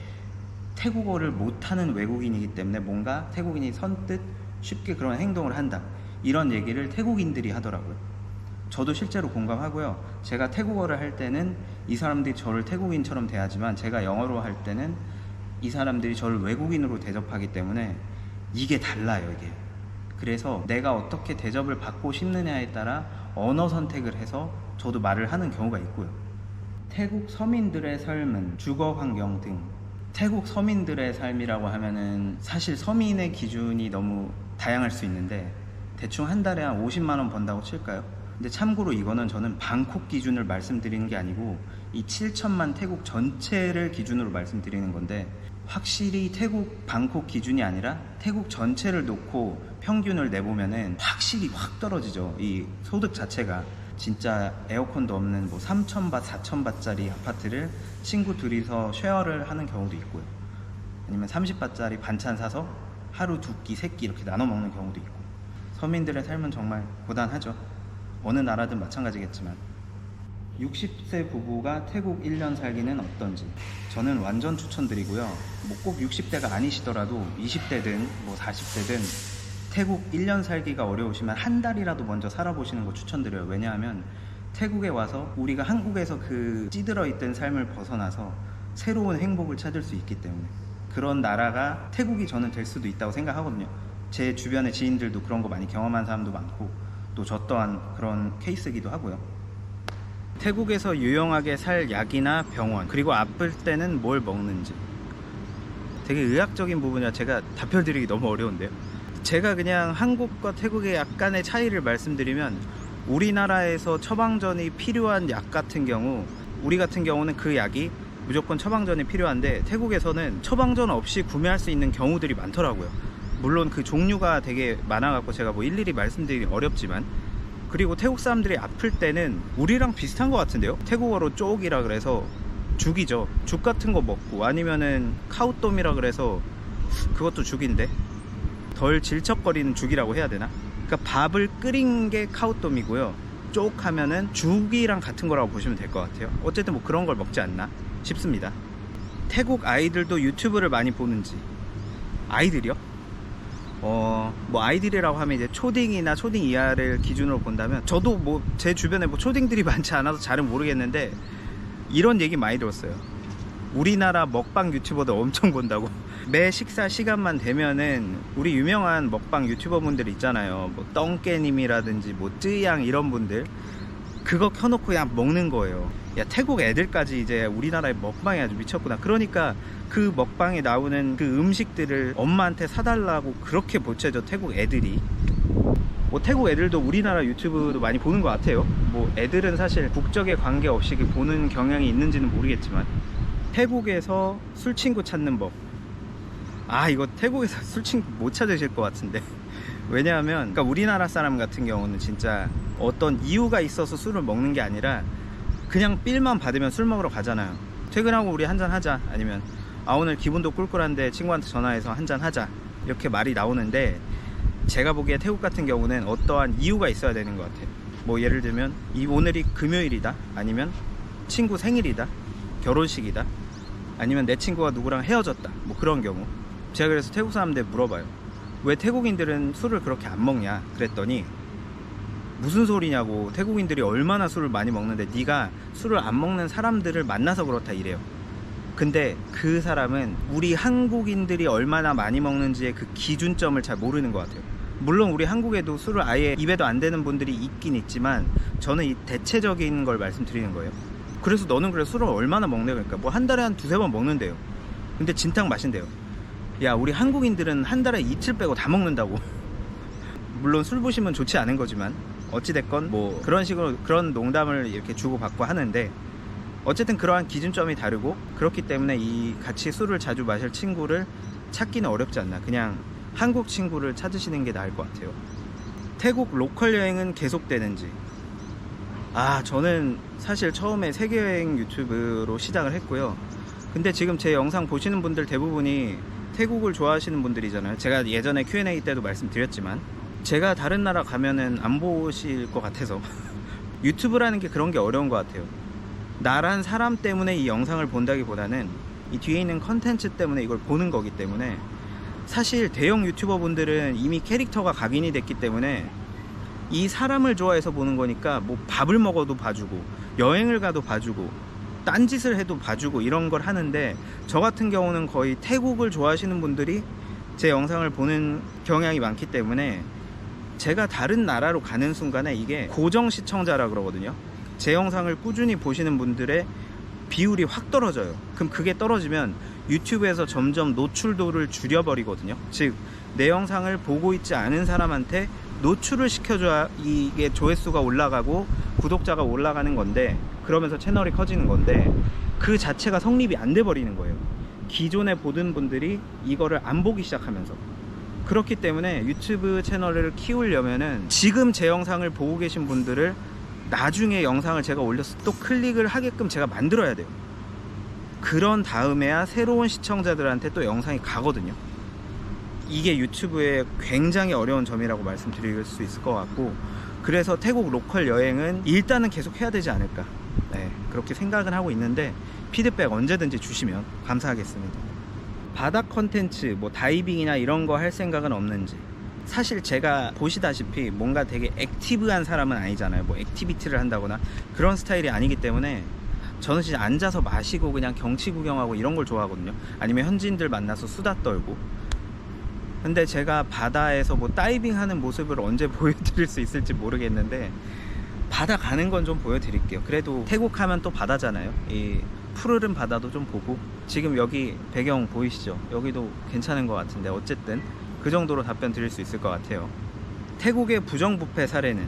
[SPEAKER 1] 태국어를 못하는 외국인이기 때문에 뭔가 태국인이 선뜻 쉽게 그런 행동을 한다, 이런 얘기를 태국인들이 하더라고요. 저도 실제로 공감하고요. 제가 태국어를 할 때는 이 사람들이 저를 태국인처럼 대하지만 제가 영어로 할 때는 이 사람들이 저를 외국인으로 대접하기 때문에 이게 달라요, 이게. 그래서 내가 어떻게 대접을 받고 싶느냐에 따라 언어 선택을 해서 저도 말을 하는 경우가 있고요. 태국 서민들의 삶은 주거 환경 등, 태국 서민들의 삶이라고 하면은 사실 서민의 기준이 너무 다양할 수 있는데 대충 한 달에 한 50만 원 번다고 칠까요? 근데 참고로 이거는 저는 방콕 기준을 말씀드리는 게 아니고 이 7천만 태국 전체를 기준으로 말씀드리는 건데, 확실히 태국 방콕 기준이 아니라 태국 전체를 놓고 평균을 내보면은 확실히 확 떨어지죠. 이 소득 자체가 진짜 에어컨도 없는 뭐 3,000바, 4,000바짜리 아파트를 친구 둘이서 쉐어를 하는 경우도 있고요. 아니면 30바짜리 반찬 사서 하루 두 끼, 세 끼 이렇게 나눠 먹는 경우도 있고. 서민들의 삶은 정말 고단하죠. 어느 나라든 마찬가지겠지만. 60세 부부가 태국 1년 살기는 어떤지 저는 완전 추천드리고요. 뭐 꼭 60대가 아니시더라도 20대든 뭐 40대든 태국 1년 살기가 어려우시면 한 달이라도 먼저 살아보시는 거 추천드려요. 왜냐하면 태국에 와서 우리가 한국에서 그 찌들어 있던 삶을 벗어나서 새로운 행복을 찾을 수 있기 때문에, 그런 나라가 태국이 저는 될 수도 있다고 생각하거든요. 제 주변의 지인들도 그런 거 많이 경험한 사람도 많고 또 저 또한 그런 케이스이기도 하고요. 태국에서 유용하게 살 약이나 병원, 그리고 아플 때는 뭘 먹는지, 되게 의학적인 부분이라 제가 답변 드리기 너무 어려운데요. 제가 그냥 한국과 태국의 약간의 차이를 말씀드리면, 우리나라에서 처방전이 필요한 약 같은 경우, 우리 같은 경우는 그 약이 무조건 처방전이 필요한데 태국에서는 처방전 없이 구매할 수 있는 경우들이 많더라고요. 물론 그 종류가 되게 많아갖고 제가 뭐 일일이 말씀드리기 어렵지만, 그리고 태국 사람들이 아플 때는 우리랑 비슷한 것 같은데요. 태국어로 쪽이라 그래서 죽이죠. 죽 같은 거 먹고, 아니면은 카우똠이라 그래서 그것도 죽인데 덜 질척거리는 죽이라고 해야 되나? 그러니까 밥을 끓인 게 카우똠이고요. 쪽 하면은 죽이랑 같은 거라고 보시면 될 것 같아요. 어쨌든 뭐 그런 걸 먹지 않나 싶습니다. 태국 아이들도 유튜브를 많이 보는지. 아이들이요? 뭐 아이들이라고 하면 이제 초딩이나 초딩 이하를 기준으로 본다면, 저도 뭐 제 주변에 뭐 초딩들이 많지 않아서 잘은 모르겠는데 이런 얘기 많이 들었어요. 우리나라 먹방 유튜버들 엄청 본다고. 매 식사 시간만 되면은 우리 유명한 먹방 유튜버 분들 있잖아요. 뭐 떵깨님이라든지 뭐 쯔양 이런 분들, 그거 켜놓고 그냥 먹는 거예요. 야, 태국 애들까지 이제 우리나라의 먹방이 아주 미쳤구나. 그러니까 그 먹방에 나오는 그 음식들을 엄마한테 사달라고 그렇게 보채죠, 태국 애들이. 뭐 태국 애들도 우리나라 유튜브도 많이 보는 것 같아요. 뭐 애들은 사실 국적에 관계없이 보는 경향이 있는지는 모르겠지만. 태국에서 술친구 찾는 법. 이거 태국에서 술친구 못 찾으실 것 같은데. 왜냐하면 그러니까 우리나라 사람 같은 경우는 진짜 어떤 이유가 있어서 술을 먹는 게 아니라 그냥 삘만 받으면 술 먹으러 가잖아요. 퇴근하고 우리 한잔 하자, 아니면 오늘 기분도 꿀꿀한데 친구한테 전화해서 한잔 하자, 이렇게 말이 나오는데, 제가 보기에 태국 같은 경우는 어떠한 이유가 있어야 되는 것 같아요. 뭐 예를 들면 오늘이 금요일이다, 아니면 친구 생일이다, 결혼식이다, 아니면 내 친구가 누구랑 헤어졌다, 뭐 그런 경우. 제가 그래서 태국 사람들 물어봐요. 왜 태국인들은 술을 그렇게 안 먹냐 그랬더니, 무슨 소리냐고, 태국인들이 얼마나 술을 많이 먹는데 네가 술을 안 먹는 사람들을 만나서 그렇다 이래요. 근데 그 사람은 우리 한국인들이 얼마나 많이 먹는지의 그 기준점을 잘 모르는 것 같아요. 물론 우리 한국에도 술을 아예 입에도 안 대는 분들이 있긴 있지만, 저는 이 대체적인 걸 말씀드리는 거예요. 그래서 너는 그래 술을 얼마나 먹네, 그러니까 뭐 한 달에 한 두세 번 먹는데요. 근데 진탕 마신대요. 야, 우리 한국인들은 한 달에 이틀 빼고 다 먹는다고. 물론 술 부심은 좋지 않은 거지만 어찌됐건 뭐 그런 식으로 그런 농담을 이렇게 주고받고 하는데, 어쨌든 그러한 기준점이 다르고, 그렇기 때문에 이 같이 술을 자주 마실 친구를 찾기는 어렵지 않나. 그냥 한국 친구를 찾으시는 게 나을 것 같아요. 태국 로컬 여행은 계속되는지. 저는 사실 처음에 세계여행 유튜브로 시작을 했고요. 근데 지금 제 영상 보시는 분들 대부분이 태국을 좋아하시는 분들이잖아요. 제가 예전에 Q&A 때도 말씀드렸지만 제가 다른 나라 가면은 안 보실 것 같아서 유튜브라는 게 그런 게 어려운 것 같아요. 나란 사람 때문에 이 영상을 본다기보다는 이 뒤에 있는 컨텐츠 때문에 이걸 보는 거기 때문에, 사실 대형 유튜버 분들은 이미 캐릭터가 각인이 됐기 때문에 이 사람을 좋아해서 보는 거니까 뭐 밥을 먹어도 봐주고 여행을 가도 봐주고 딴짓을 해도 봐주고 이런 걸 하는데, 저 같은 경우는 거의 태국을 좋아하시는 분들이 제 영상을 보는 경향이 많기 때문에 제가 다른 나라로 가는 순간에 이게 고정 시청자라 그러거든요. 제 영상을 꾸준히 보시는 분들의 비율이 확 떨어져요. 그럼 그게 떨어지면 유튜브에서 점점 노출도를 줄여버리거든요. 즉 내 영상을 보고 있지 않은 사람한테 노출을 시켜줘야 이게 조회수가 올라가고 구독자가 올라가는 건데, 그러면서 채널이 커지는 건데, 그 자체가 성립이 안 돼 버리는 거예요. 기존에 보던 분들이 이거를 안 보기 시작하면서. 그렇기 때문에 유튜브 채널을 키우려면은 지금 제 영상을 보고 계신 분들을 나중에 영상을 제가 올렸을 때 또 클릭을 하게끔 제가 만들어야 돼요. 그런 다음에야 새로운 시청자들한테 또 영상이 가거든요. 이게 유튜브의 굉장히 어려운 점이라고 말씀드릴 수 있을 것 같고, 그래서 태국 로컬 여행은 일단은 계속 해야 되지 않을까, 네, 그렇게 생각은 하고 있는데 피드백 언제든지 주시면 감사하겠습니다. 바다 컨텐츠 뭐 다이빙이나 이런 거 할 생각은 없는지. 사실 제가 보시다시피 뭔가 되게 액티브한 사람은 아니잖아요. 뭐 액티비티를 한다거나 그런 스타일이 아니기 때문에 저는 진짜 앉아서 마시고 그냥 경치 구경하고 이런 걸 좋아하거든요. 아니면 현지인들 만나서 수다 떨고. 근데 제가 바다에서 뭐 다이빙 하는 모습을 언제 보여드릴 수 있을지 모르겠는데, 바다 가는 건 좀 보여드릴게요. 그래도 태국 하면 또 바다잖아요. 이 푸르른 바다도 좀 보고. 지금 여기 배경 보이시죠? 여기도 괜찮은 것 같은데, 어쨌든 그 정도로 답변 드릴 수 있을 것 같아요. 태국의 부정부패 사례는,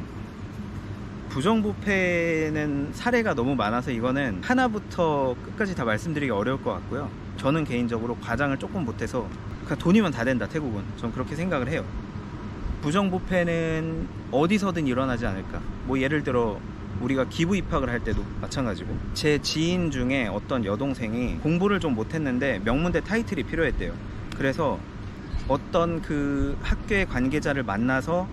[SPEAKER 1] 부정부패는 사례가 너무 많아서 이거는 하나부터 끝까지 다 말씀드리기 어려울 것 같고요. 저는 개인적으로 과장을 조금 못해서 그냥 돈이면 다 된다, 태국은. 전 그렇게 생각을 해요. 부정부패는 어디서든 일어나지 않을까. 뭐 예를 들어 우리가 기부 입학을 할 때도 마찬가지고, 제 지인 중에 어떤 여동생이 공부를 좀 못했는데 명문대 타이틀이 필요했대요. 그래서 어떤 그 학교의 관계자를 만나서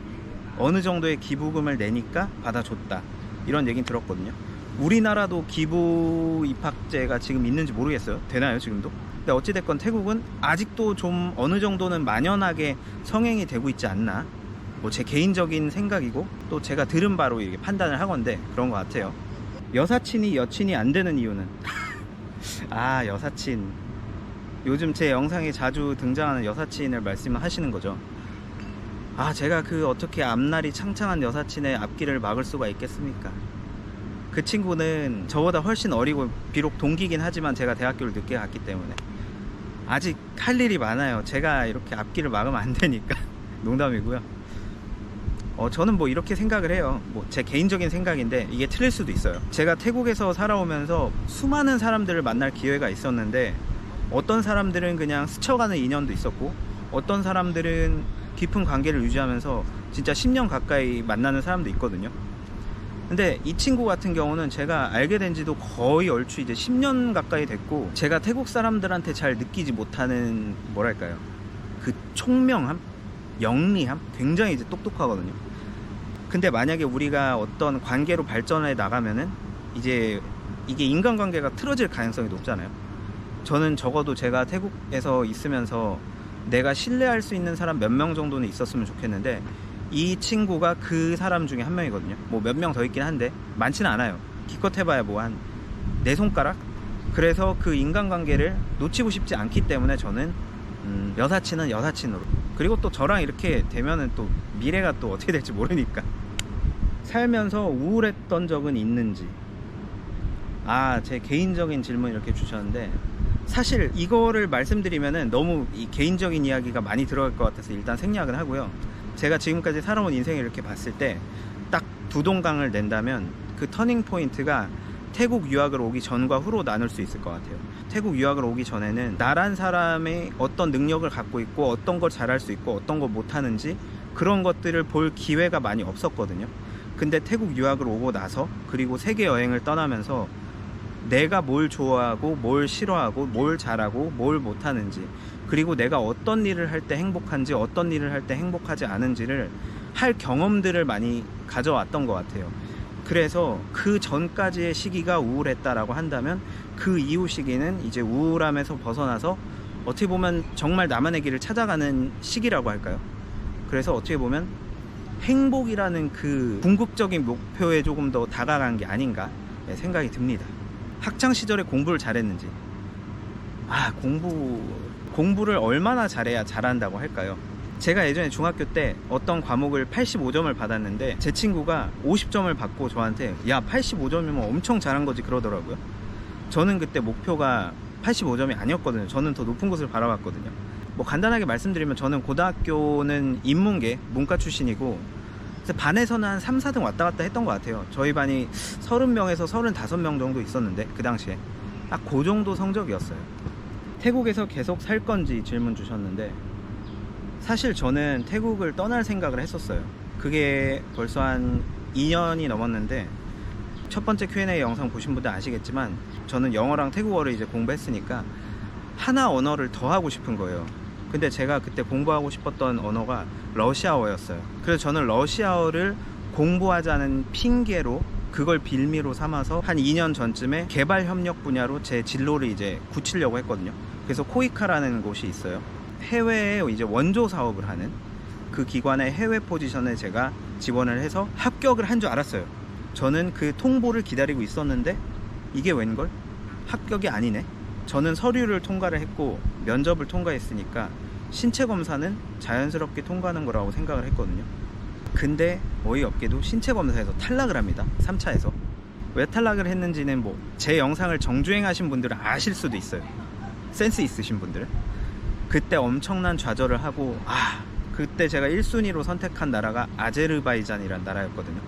[SPEAKER 1] 어느 정도의 기부금을 내니까 받아줬다, 이런 얘기는 들었거든요. 우리나라도 기부 입학제가 지금 있는지 모르겠어요. 되나요 지금도? 근데 어찌됐건 태국은 아직도 좀 어느 정도는 만연하게 성행이 되고 있지 않나, 뭐 제 개인적인 생각이고 또 제가 들은 바로 이렇게 판단을 하건데 그런 것 같아요. 여사친이 여친이 안 되는 이유는 아, 여사친. 요즘 제 영상에 자주 등장하는 여사친을 말씀하시는 거죠. 아, 제가 그 어떻게 앞날이 창창한 여사친의 앞길을 막을 수가 있겠습니까? 그 친구는 저보다 훨씬 어리고 비록 동기긴 하지만 제가 대학교를 늦게 갔기 때문에 아직 할 일이 많아요. 제가 이렇게 앞길을 막으면 안 되니까. 농담이고요. 저는 뭐 이렇게 생각을 해요. 뭐 제 개인적인 생각인데 이게 틀릴 수도 있어요. 제가 태국에서 살아오면서 수많은 사람들을 만날 기회가 있었는데, 어떤 사람들은 그냥 스쳐가는 인연도 있었고, 어떤 사람들은 깊은 관계를 유지하면서 진짜 10년 가까이 만나는 사람도 있거든요. 근데 이 친구 같은 경우는 제가 알게 된 지도 거의 얼추 이제 10년 가까이 됐고, 제가 태국 사람들한테 잘 느끼지 못하는, 뭐랄까요, 그 총명함? 영리함? 굉장히 이제 똑똑하거든요. 근데 만약에 우리가 어떤 관계로 발전해 나가면은 이제 이게 인간관계가 틀어질 가능성이 높잖아요. 저는 적어도 제가 태국에서 있으면서 내가 신뢰할 수 있는 사람 몇 명 정도는 있었으면 좋겠는데, 이 친구가 그 사람 중에 한 명이거든요. 뭐 몇 명 더 있긴 한데 많지는 않아요. 기껏 해봐야 뭐 한 4손가락? 그래서 그 인간관계를 놓치고 싶지 않기 때문에 저는 여사친은 여사친으로. 그리고 또 저랑 이렇게 되면은 또 미래가 또 어떻게 될지 모르니까. 살면서 우울했던 적은 있는지. 아, 제 개인적인 질문 이렇게 주셨는데, 사실 이거를 말씀드리면은 너무 이 개인적인 이야기가 많이 들어갈 것 같아서 일단 생략은 하고요. 제가 지금까지 살아온 인생을 이렇게 봤을 때 딱 두 동강을 낸다면 그 터닝 포인트가 태국 유학을 오기 전과 후로 나눌 수 있을 것 같아요. 태국 유학을 오기 전에는 나란 사람의 어떤 능력을 갖고 있고 어떤 걸 잘할 수 있고 어떤 걸 못하는지 그런 것들을 볼 기회가 많이 없었거든요. 근데 태국 유학을 오고 나서, 그리고 세계 여행을 떠나면서 내가 뭘 좋아하고 뭘 싫어하고 뭘 잘하고 뭘 못하는지, 그리고 내가 어떤 일을 할 때 행복한지 어떤 일을 할 때 행복하지 않은지를 할 경험들을 많이 가져왔던 것 같아요. 그래서 그 전까지의 시기가 우울했다라고 한다면 그 이후 시기는 이제 우울함에서 벗어나서 어떻게 보면 정말 나만의 길을 찾아가는 시기라고 할까요? 그래서 어떻게 보면 행복이라는 그 궁극적인 목표에 조금 더 다가간 게 아닌가 생각이 듭니다. 학창시절에 공부를 잘했는지, 공부를 얼마나 잘해야 잘한다고 할까요? 제가 예전에 중학교 때 어떤 과목을 85점을 받았는데 제 친구가 50점을 받고 저한테 야 85점이면 엄청 잘한 거지 그러더라고요. 저는 그때 목표가 85점이 아니었거든요. 저는 더 높은 곳을 바라봤거든요. 뭐 간단하게 말씀드리면 저는 고등학교는 인문계 문과 출신이고 그래서 반에서는 한 3, 4등 왔다 갔다 했던 것 같아요. 저희 반이 30명에서 35명 정도 있었는데 그 당시에 딱 그 정도 성적이었어요. 태국에서 계속 살 건지 질문 주셨는데 사실 저는 태국을 떠날 생각을 했었어요. 그게 벌써 한 2년이 넘었는데 첫 번째 Q&A 영상 보신 분들 아시겠지만 저는 영어랑 태국어를 이제 공부했으니까 하나 언어를 더 하고 싶은 거예요. 근데 제가 그때 공부하고 싶었던 언어가 러시아어였어요. 그래서 저는 러시아어를 공부하자는 핑계로 그걸 빌미로 삼아서 한 2년 전쯤에 개발 협력 분야로 제 진로를 이제 굳히려고 했거든요. 그래서 코이카라는 곳이 있어요. 해외에 이제 원조 사업을 하는 그 기관의 해외 포지션에 제가 지원을 해서 합격을 한 줄 알았어요. 저는 그 통보를 기다리고 있었는데 이게 웬걸? 합격이 아니네. 저는 서류를 통과를 했고 면접을 통과했으니까 신체 검사는 자연스럽게 통과하는 거라고 생각을 했거든요. 근데 어이없게도 신체 검사에서 탈락을 합니다. 3차에서. 왜 탈락을 했는지는 뭐 제 영상을 정주행하신 분들은 아실 수도 있어요. 센스 있으신 분들은. 그때 엄청난 좌절을 하고 그때 제가 1순위로 선택한 나라가 아제르바이잔이란 나라였거든요.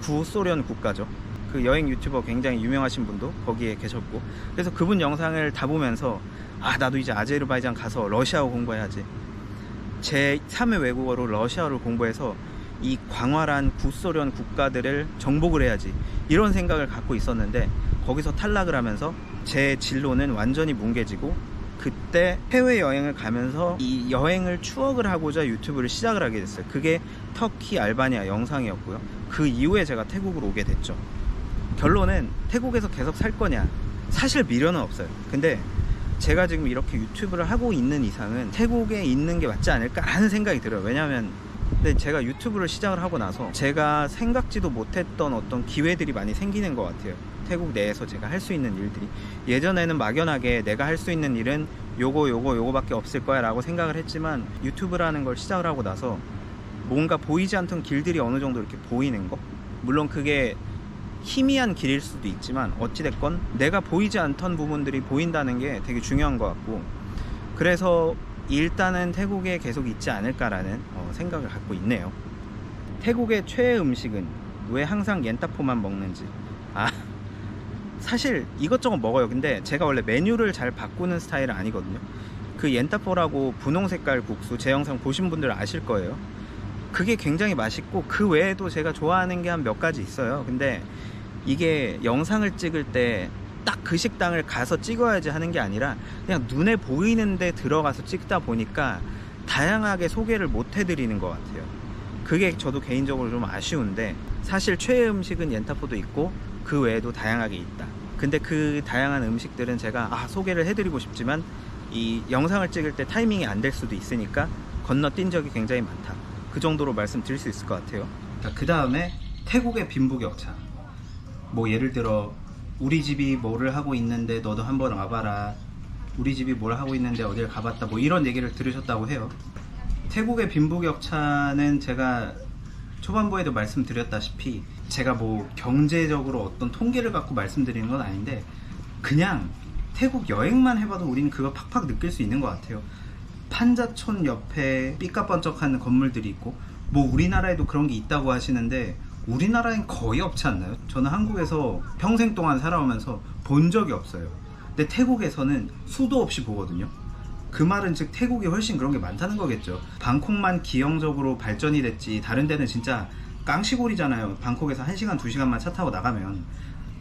[SPEAKER 1] 구소련 국가죠. 그 여행 유튜버 굉장히 유명하신 분도 거기에 계셨고 그래서 그분 영상을 다 보면서 나도 이제 아제르바이잔 가서 러시아어 공부해야지. 제 3회 외국어로 러시아어를 공부해서 이 광활한 구소련 국가들을 정복을 해야지 이런 생각을 갖고 있었는데 거기서 탈락을 하면서 제 진로는 완전히 뭉개지고 그때 해외여행을 가면서 이 여행을 추억을 하고자 유튜브를 시작을 하게 됐어요. 그게 터키, 알바니아 영상이었고요. 그 이후에 제가 태국으로 오게 됐죠. 결론은 태국에서 계속 살 거냐? 사실 미련은 없어요. 근데 제가 지금 이렇게 유튜브를 하고 있는 이상은 태국에 있는 게 맞지 않을까라는 생각이 들어요. 왜냐하면 근데 제가 유튜브를 시작을 하고 나서 제가 생각지도 못했던 어떤 기회들이 많이 생기는 것 같아요. 태국 내에서 제가 할 수 있는 일들이 예전에는 막연하게 내가 할 수 있는 일은 요거밖에 없을 거야 라고 생각을 했지만 유튜브라는 걸 시작을 하고 나서 뭔가 보이지 않던 길들이 어느 정도 이렇게 보이는 거, 물론 그게 희미한 길일 수도 있지만 어찌됐건 내가 보이지 않던 부분들이 보인다는 게 되게 중요한 것 같고 그래서 일단은 태국에 계속 있지 않을까라는 생각을 갖고 있네요. 태국의 최애 음식은 왜 항상 옌타포만 먹는지. 사실 이것저것 먹어요. 근데 제가 원래 메뉴를 잘 바꾸는 스타일은 아니거든요. 그 옌타포라고 분홍 색깔 국수 제 영상 보신 분들 아실 거예요. 그게 굉장히 맛있고 그 외에도 제가 좋아하는 게 한 몇 가지 있어요. 근데 이게 영상을 찍을 때 딱 그 식당을 가서 찍어야지 하는 게 아니라 그냥 눈에 보이는 데 들어가서 찍다 보니까 다양하게 소개를 못 해드리는 것 같아요. 그게 저도 개인적으로 좀 아쉬운데 사실 최애 음식은 옌타포도 있고 그 외에도 다양하게 있다. 근데 그 다양한 음식들은 제가 소개를 해드리고 싶지만 이 영상을 찍을 때 타이밍이 안 될 수도 있으니까 건너뛴 적이 굉장히 많다. 그 정도로 말씀드릴 수 있을 것 같아요. 그 다음에 태국의 빈부격차. 뭐 예를 들어 우리 집이 뭐를 하고 있는데 너도 한번 와봐라. 우리 집이 뭘 하고 있는데 어딜 가봤다. 뭐 이런 얘기를 들으셨다고 해요. 태국의 빈부격차는 제가 초반부에도 말씀드렸다시피 제가 뭐 경제적으로 어떤 통계를 갖고 말씀드리는 건 아닌데 그냥 태국 여행만 해봐도 우리는 그거 팍팍 느낄 수 있는 것 같아요. 판자촌 옆에 삐까번쩍한 건물들이 있고 뭐 우리나라에도 그런 게 있다고 하시는데 우리나라엔 거의 없지 않나요? 저는 한국에서 평생 동안 살아오면서 본 적이 없어요. 근데 태국에서는 수도 없이 보거든요. 그 말은 즉 태국이 훨씬 그런 게 많다는 거겠죠. 방콕만 기형적으로 발전이 됐지 다른 데는 진짜 깡시골이잖아요. 방콕에서 1시간 2시간만 차 타고 나가면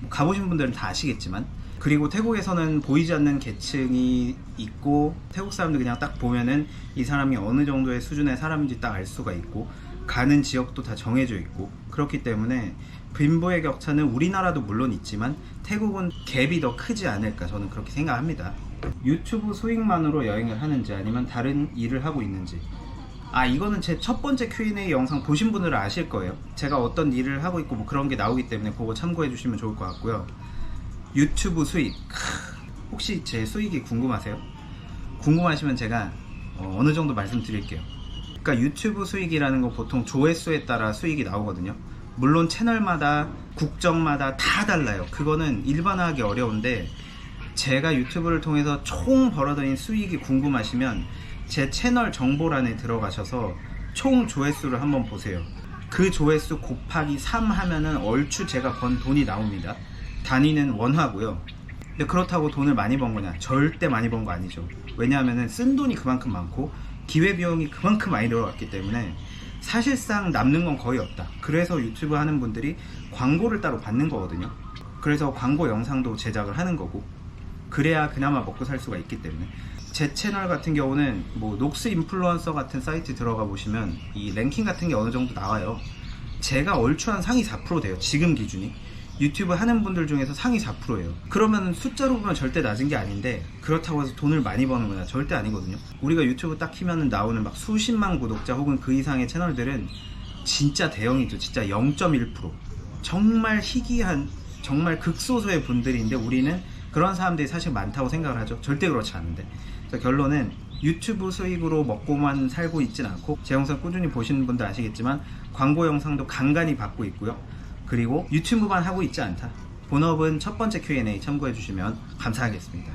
[SPEAKER 1] 뭐 가보신 분들은 다 아시겠지만 그리고 태국에서는 보이지 않는 계층이 있고 태국 사람들 그냥 딱 보면은 이 사람이 어느 정도의 수준의 사람인지 딱 알 수가 있고 가는 지역도 다 정해져 있고 그렇기 때문에 빈부의 격차는 우리나라도 물론 있지만 태국은 갭이 더 크지 않을까 저는 그렇게 생각합니다. 유튜브 수익만으로 여행을 하는지 아니면 다른 일을 하고 있는지, 이거는 제 첫 번째 Q&A 영상 보신 분들은 아실 거예요. 제가 어떤 일을 하고 있고 뭐 그런 게 나오기 때문에 그거 참고해 주시면 좋을 것 같고요. 유튜브 수익, 혹시 제 수익이 궁금하세요? 궁금하시면 제가 어느 정도 말씀드릴게요. 그러니까 유튜브 수익이라는 건 보통 조회수에 따라 수익이 나오거든요. 물론 채널마다 국적마다 다 달라요. 그거는 일반화하기 어려운데 제가 유튜브를 통해서 총 벌어들인 수익이 궁금하시면 제 채널 정보란에 들어가셔서 총 조회수를 한번 보세요. 그 조회수 곱하기 3 하면은 얼추 제가 번 돈이 나옵니다. 단위는 원화고요. 근데 그렇다고 돈을 많이 번 거냐? 절대 많이 번 거 아니죠. 왜냐하면은 쓴 돈이 그만큼 많고 기회비용이 그만큼 많이 들어갔기 때문에 사실상 남는 건 거의 없다. 그래서 유튜브 하는 분들이 광고를 따로 받는 거거든요. 그래서 광고 영상도 제작을 하는 거고 그래야 그나마 먹고 살 수가 있기 때문에 제 채널 같은 경우는 뭐 녹스 인플루언서 같은 사이트 들어가 보시면 이 랭킹 같은 게 어느 정도 나와요. 제가 얼추 한 상위 4% 돼요. 지금 기준이. 유튜브 하는 분들 중에서 상위 4%예요. 그러면 숫자로 보면 절대 낮은 게 아닌데 그렇다고 해서 돈을 많이 버는 거냐? 절대 아니거든요. 우리가 유튜브 딱 키면은 나오는 막 수십만 구독자 혹은 그 이상의 채널들은 진짜 대형이죠. 진짜 0.1%. 정말 희귀한 정말 극소수의 분들인데 우리는 그런 사람들이 사실 많다고 생각을 하죠. 절대 그렇지 않은데. 그래서 결론은 유튜브 수익으로 먹고만 살고 있진 않고 제 영상 꾸준히 보시는 분들 아시겠지만 광고 영상도 간간히 받고 있고요. 그리고 유튜브만 하고 있지 않다. 본업은 첫 번째 Q&A 참고해 주시면 감사하겠습니다.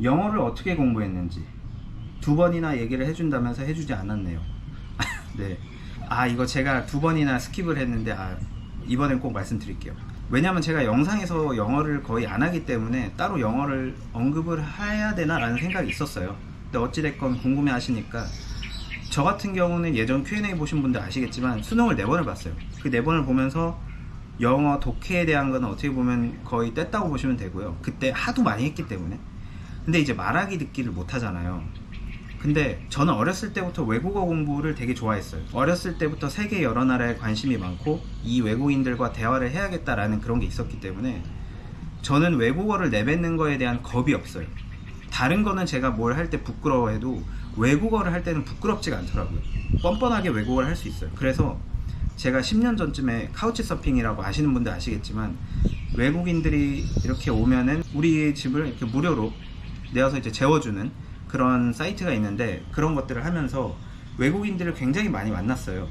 [SPEAKER 1] 영어를 어떻게 공부했는지 2번이나 얘기를 해준다면서 해주지 않았네요. 네. 이거 제가 2번이나 스킵을 했는데 이번엔 꼭 말씀드릴게요. 왜냐면 제가 영상에서 영어를 거의 안 하기 때문에 따로 영어를 언급을 해야 되나 라는 생각이 있었어요. 근데 어찌됐건 궁금해 하시니까 저 같은 경우는 예전 Q&A 보신 분들 아시겠지만 수능을 4번을 봤어요. 그 4번을 보면서 영어 독해에 대한 건 어떻게 보면 거의 뗐다고 보시면 되고요. 그때 하도 많이 했기 때문에. 근데 이제 말하기 듣기를 못 하잖아요. 근데 저는 어렸을 때부터 외국어 공부를 되게 좋아했어요. 어렸을 때부터 세계 여러 나라에 관심이 많고 이 외국인들과 대화를 해야겠다라는 그런 게 있었기 때문에 저는 외국어를 내뱉는 거에 대한 겁이 없어요. 다른 거는 제가 뭘 할 때 부끄러워해도 외국어를 할 때는 부끄럽지가 않더라고요. 뻔뻔하게 외국어를 할 수 있어요. 그래서 제가 10년 전쯤에 카우치서핑이라고 아시는 분들 아시겠지만 외국인들이 이렇게 오면은 우리 집을 이렇게 무료로 내어서 이제 재워주는 그런 사이트가 있는데 그런 것들을 하면서 외국인들을 굉장히 많이 만났어요.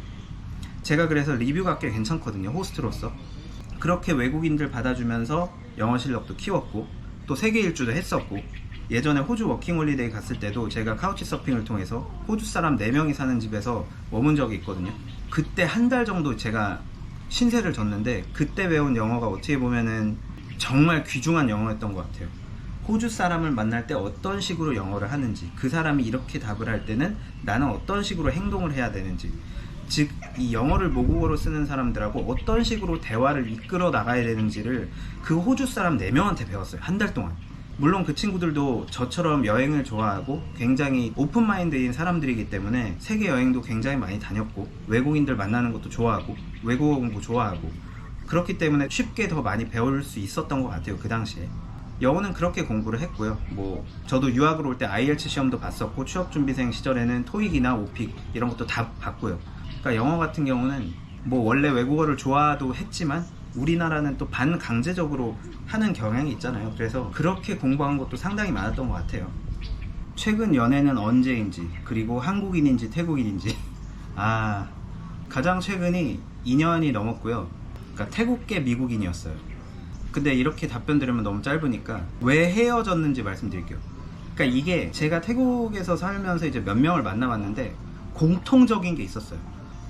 [SPEAKER 1] 제가 그래서 리뷰가 꽤 괜찮거든요. 호스트로서. 그렇게 외국인들 받아주면서 영어 실력도 키웠고 또 세계 일주도 했었고 예전에 호주 워킹홀리데이 갔을 때도 제가 카우치서핑을 통해서 호주 사람 4명이 사는 집에서 머문 적이 있거든요. 그때 한 달 정도 제가 신세를 졌는데 그때 배운 영어가 어떻게 보면은 정말 귀중한 영어였던 것 같아요. 호주 사람을 만날 때 어떤 식으로 영어를 하는지, 그 사람이 이렇게 답을 할 때는 나는 어떤 식으로 행동을 해야 되는지, 즉 이 영어를 모국어로 쓰는 사람들하고 어떤 식으로 대화를 이끌어 나가야 되는지를 그 호주 사람 4명한테 배웠어요. 한 달 동안. 물론 그 친구들도 저처럼 여행을 좋아하고 굉장히 오픈마인드인 사람들이기 때문에 세계 여행도 굉장히 많이 다녔고 외국인들 만나는 것도 좋아하고 외국어 공부 좋아하고 그렇기 때문에 쉽게 더 많이 배울 수 있었던 것 같아요. 그 당시에 영어는 그렇게 공부를 했고요. 뭐 저도 유학을 올 때 IELTS 시험도 봤었고 취업준비생 시절에는 토익이나 오픽 이런 것도 다 봤고요. 그러니까 영어 같은 경우는 뭐 원래 외국어를 좋아도 했지만 우리나라는 또 반강제적으로 하는 경향이 있잖아요. 그래서 그렇게 공부한 것도 상당히 많았던 것 같아요. 최근 연애는 언제인지, 그리고 한국인인지 태국인인지. 가장 최근이 2년이 넘었고요. 그러니까 태국계 미국인이었어요. 근데 이렇게 답변 드리면 너무 짧으니까 왜 헤어졌는지 말씀드릴게요. 그러니까 이게 제가 태국에서 살면서 이제 몇 명을 만나봤는데 공통적인 게 있었어요.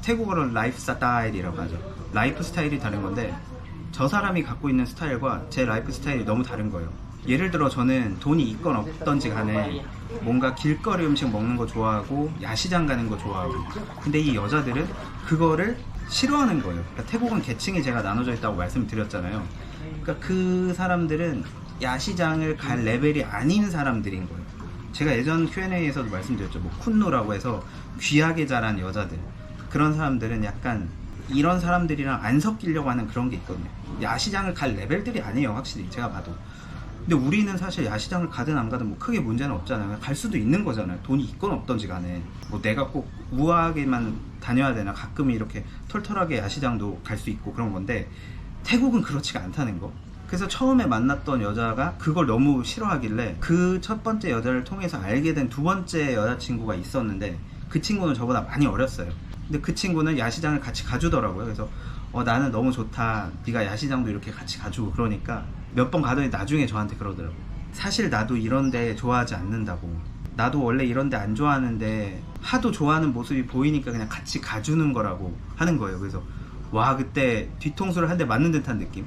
[SPEAKER 1] 태국어로는 라이프 스타일이라고 하죠. 라이프 스타일이 다른 건데 저 사람이 갖고 있는 스타일과 제 라이프 스타일이 너무 다른 거예요. 예를 들어 저는 돈이 있건 없던지 간에 뭔가 길거리 음식 먹는 거 좋아하고 야시장 가는 거 좋아하고, 근데 이 여자들은 그거를 싫어하는 거예요. 그러니까 태국은 계층이 제가 나눠져 있다고 말씀드렸잖아요. 그러니까 그 사람들은 야시장을 갈 레벨이 아닌 사람들인 거예요. 제가 예전 Q&A에서도 말씀드렸죠. 뭐 쿤노라고 해서 귀하게 자란 여자들, 그런 사람들은 약간 이런 사람들이랑 안 섞이려고 하는 그런 게 있거든요. 야시장을 갈 레벨들이 아니에요, 확실히 제가 봐도. 근데 우리는 사실 야시장을 가든 안 가든 뭐 크게 문제는 없잖아요. 갈 수도 있는 거잖아요. 돈이 있건 없던지 간에. 뭐 내가 꼭 우아하게만 다녀야 되나, 가끔 이렇게 털털하게 야시장도 갈 수 있고 그런 건데, 태국은 그렇지가 않다는 거. 그래서 처음에 만났던 여자가 그걸 너무 싫어하길래 그 첫 번째 여자를 통해서 알게 된 두 번째 여자친구가 있었는데, 그 친구는 저보다 많이 어렸어요. 근데 그 친구는 야시장을 같이 가주더라고요. 그래서 나는 너무 좋다, 네가 야시장도 이렇게 같이 가주고. 그러니까 몇 번 가더니 나중에 저한테 그러더라고요. 사실 나도 이런데 좋아하지 않는다고, 나도 원래 이런데 안 좋아하는데 하도 좋아하는 모습이 보이니까 그냥 같이 가주는 거라고 하는 거예요. 그래서 와, 그때 뒤통수를 한 대 맞는 듯한 느낌.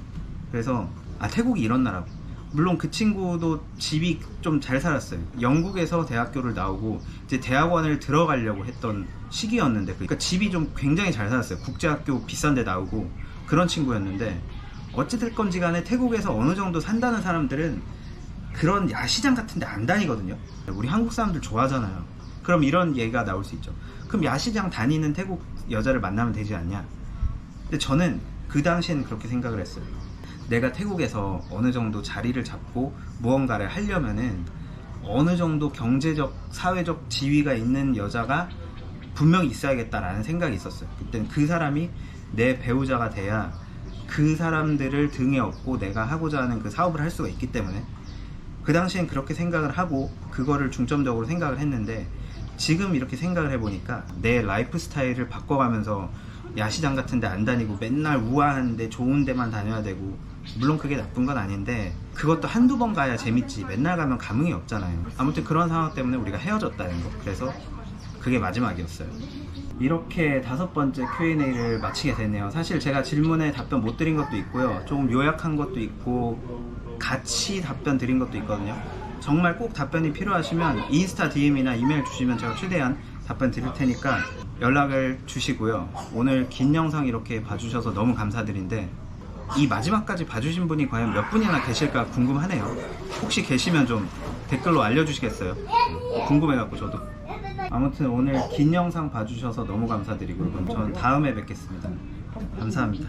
[SPEAKER 1] 그래서 태국이 이런 나라고. 물론 그 친구도 집이 좀 잘 살았어요. 영국에서 대학교를 나오고 이제 대학원을 들어가려고 했던 시기였는데, 그러니까 집이 좀 굉장히 잘 살았어요. 국제학교 비싼데 나오고 그런 친구였는데, 어찌됐건지 간에 태국에서 어느 정도 산다는 사람들은 그런 야시장 같은 데 안 다니거든요. 우리 한국 사람들 좋아하잖아요. 그럼 이런 얘기가 나올 수 있죠. 그럼 야시장 다니는 태국 여자를 만나면 되지 않냐. 근데 저는 그 당시에는 그렇게 생각을 했어요. 내가 태국에서 어느 정도 자리를 잡고 무언가를 하려면은 어느 정도 경제적, 사회적 지위가 있는 여자가 분명히 있어야겠다라는 생각이 있었어요. 그때는 그 사람이 내 배우자가 돼야 그 사람들을 등에 업고 내가 하고자 하는 그 사업을 할 수가 있기 때문에, 그 당시엔 그렇게 생각을 하고 그거를 중점적으로 생각을 했는데, 지금 이렇게 생각을 해보니까 내 라이프 스타일을 바꿔가면서 야시장 같은 데 안 다니고 맨날 우아한데 좋은 데만 다녀야 되고, 물론 그게 나쁜 건 아닌데 그것도 한두 번 가야 재밌지 맨날 가면 감흥이 없잖아요. 아무튼 그런 상황 때문에 우리가 헤어졌다는 거. 그래서 그게 마지막이었어요. 이렇게 5번째 Q&A를 마치게 됐네요. 사실 제가 질문에 답변 못 드린 것도 있고요, 조금 요약한 것도 있고 같이 답변 드린 것도 있거든요. 정말 꼭 답변이 필요하시면 인스타 DM이나 이메일 주시면 제가 최대한 답변 드릴 테니까 연락을 주시고요. 오늘 긴 영상 이렇게 봐주셔서 너무 감사드린데, 이 마지막까지 봐주신 분이 과연 몇 분이나 계실까 궁금하네요. 혹시 계시면 좀 댓글로 알려주시겠어요? 궁금해갖고 저도. 아무튼 오늘 긴 영상 봐주셔서 너무 감사드리고, 그럼 저는 다음에 뵙겠습니다. 감사합니다.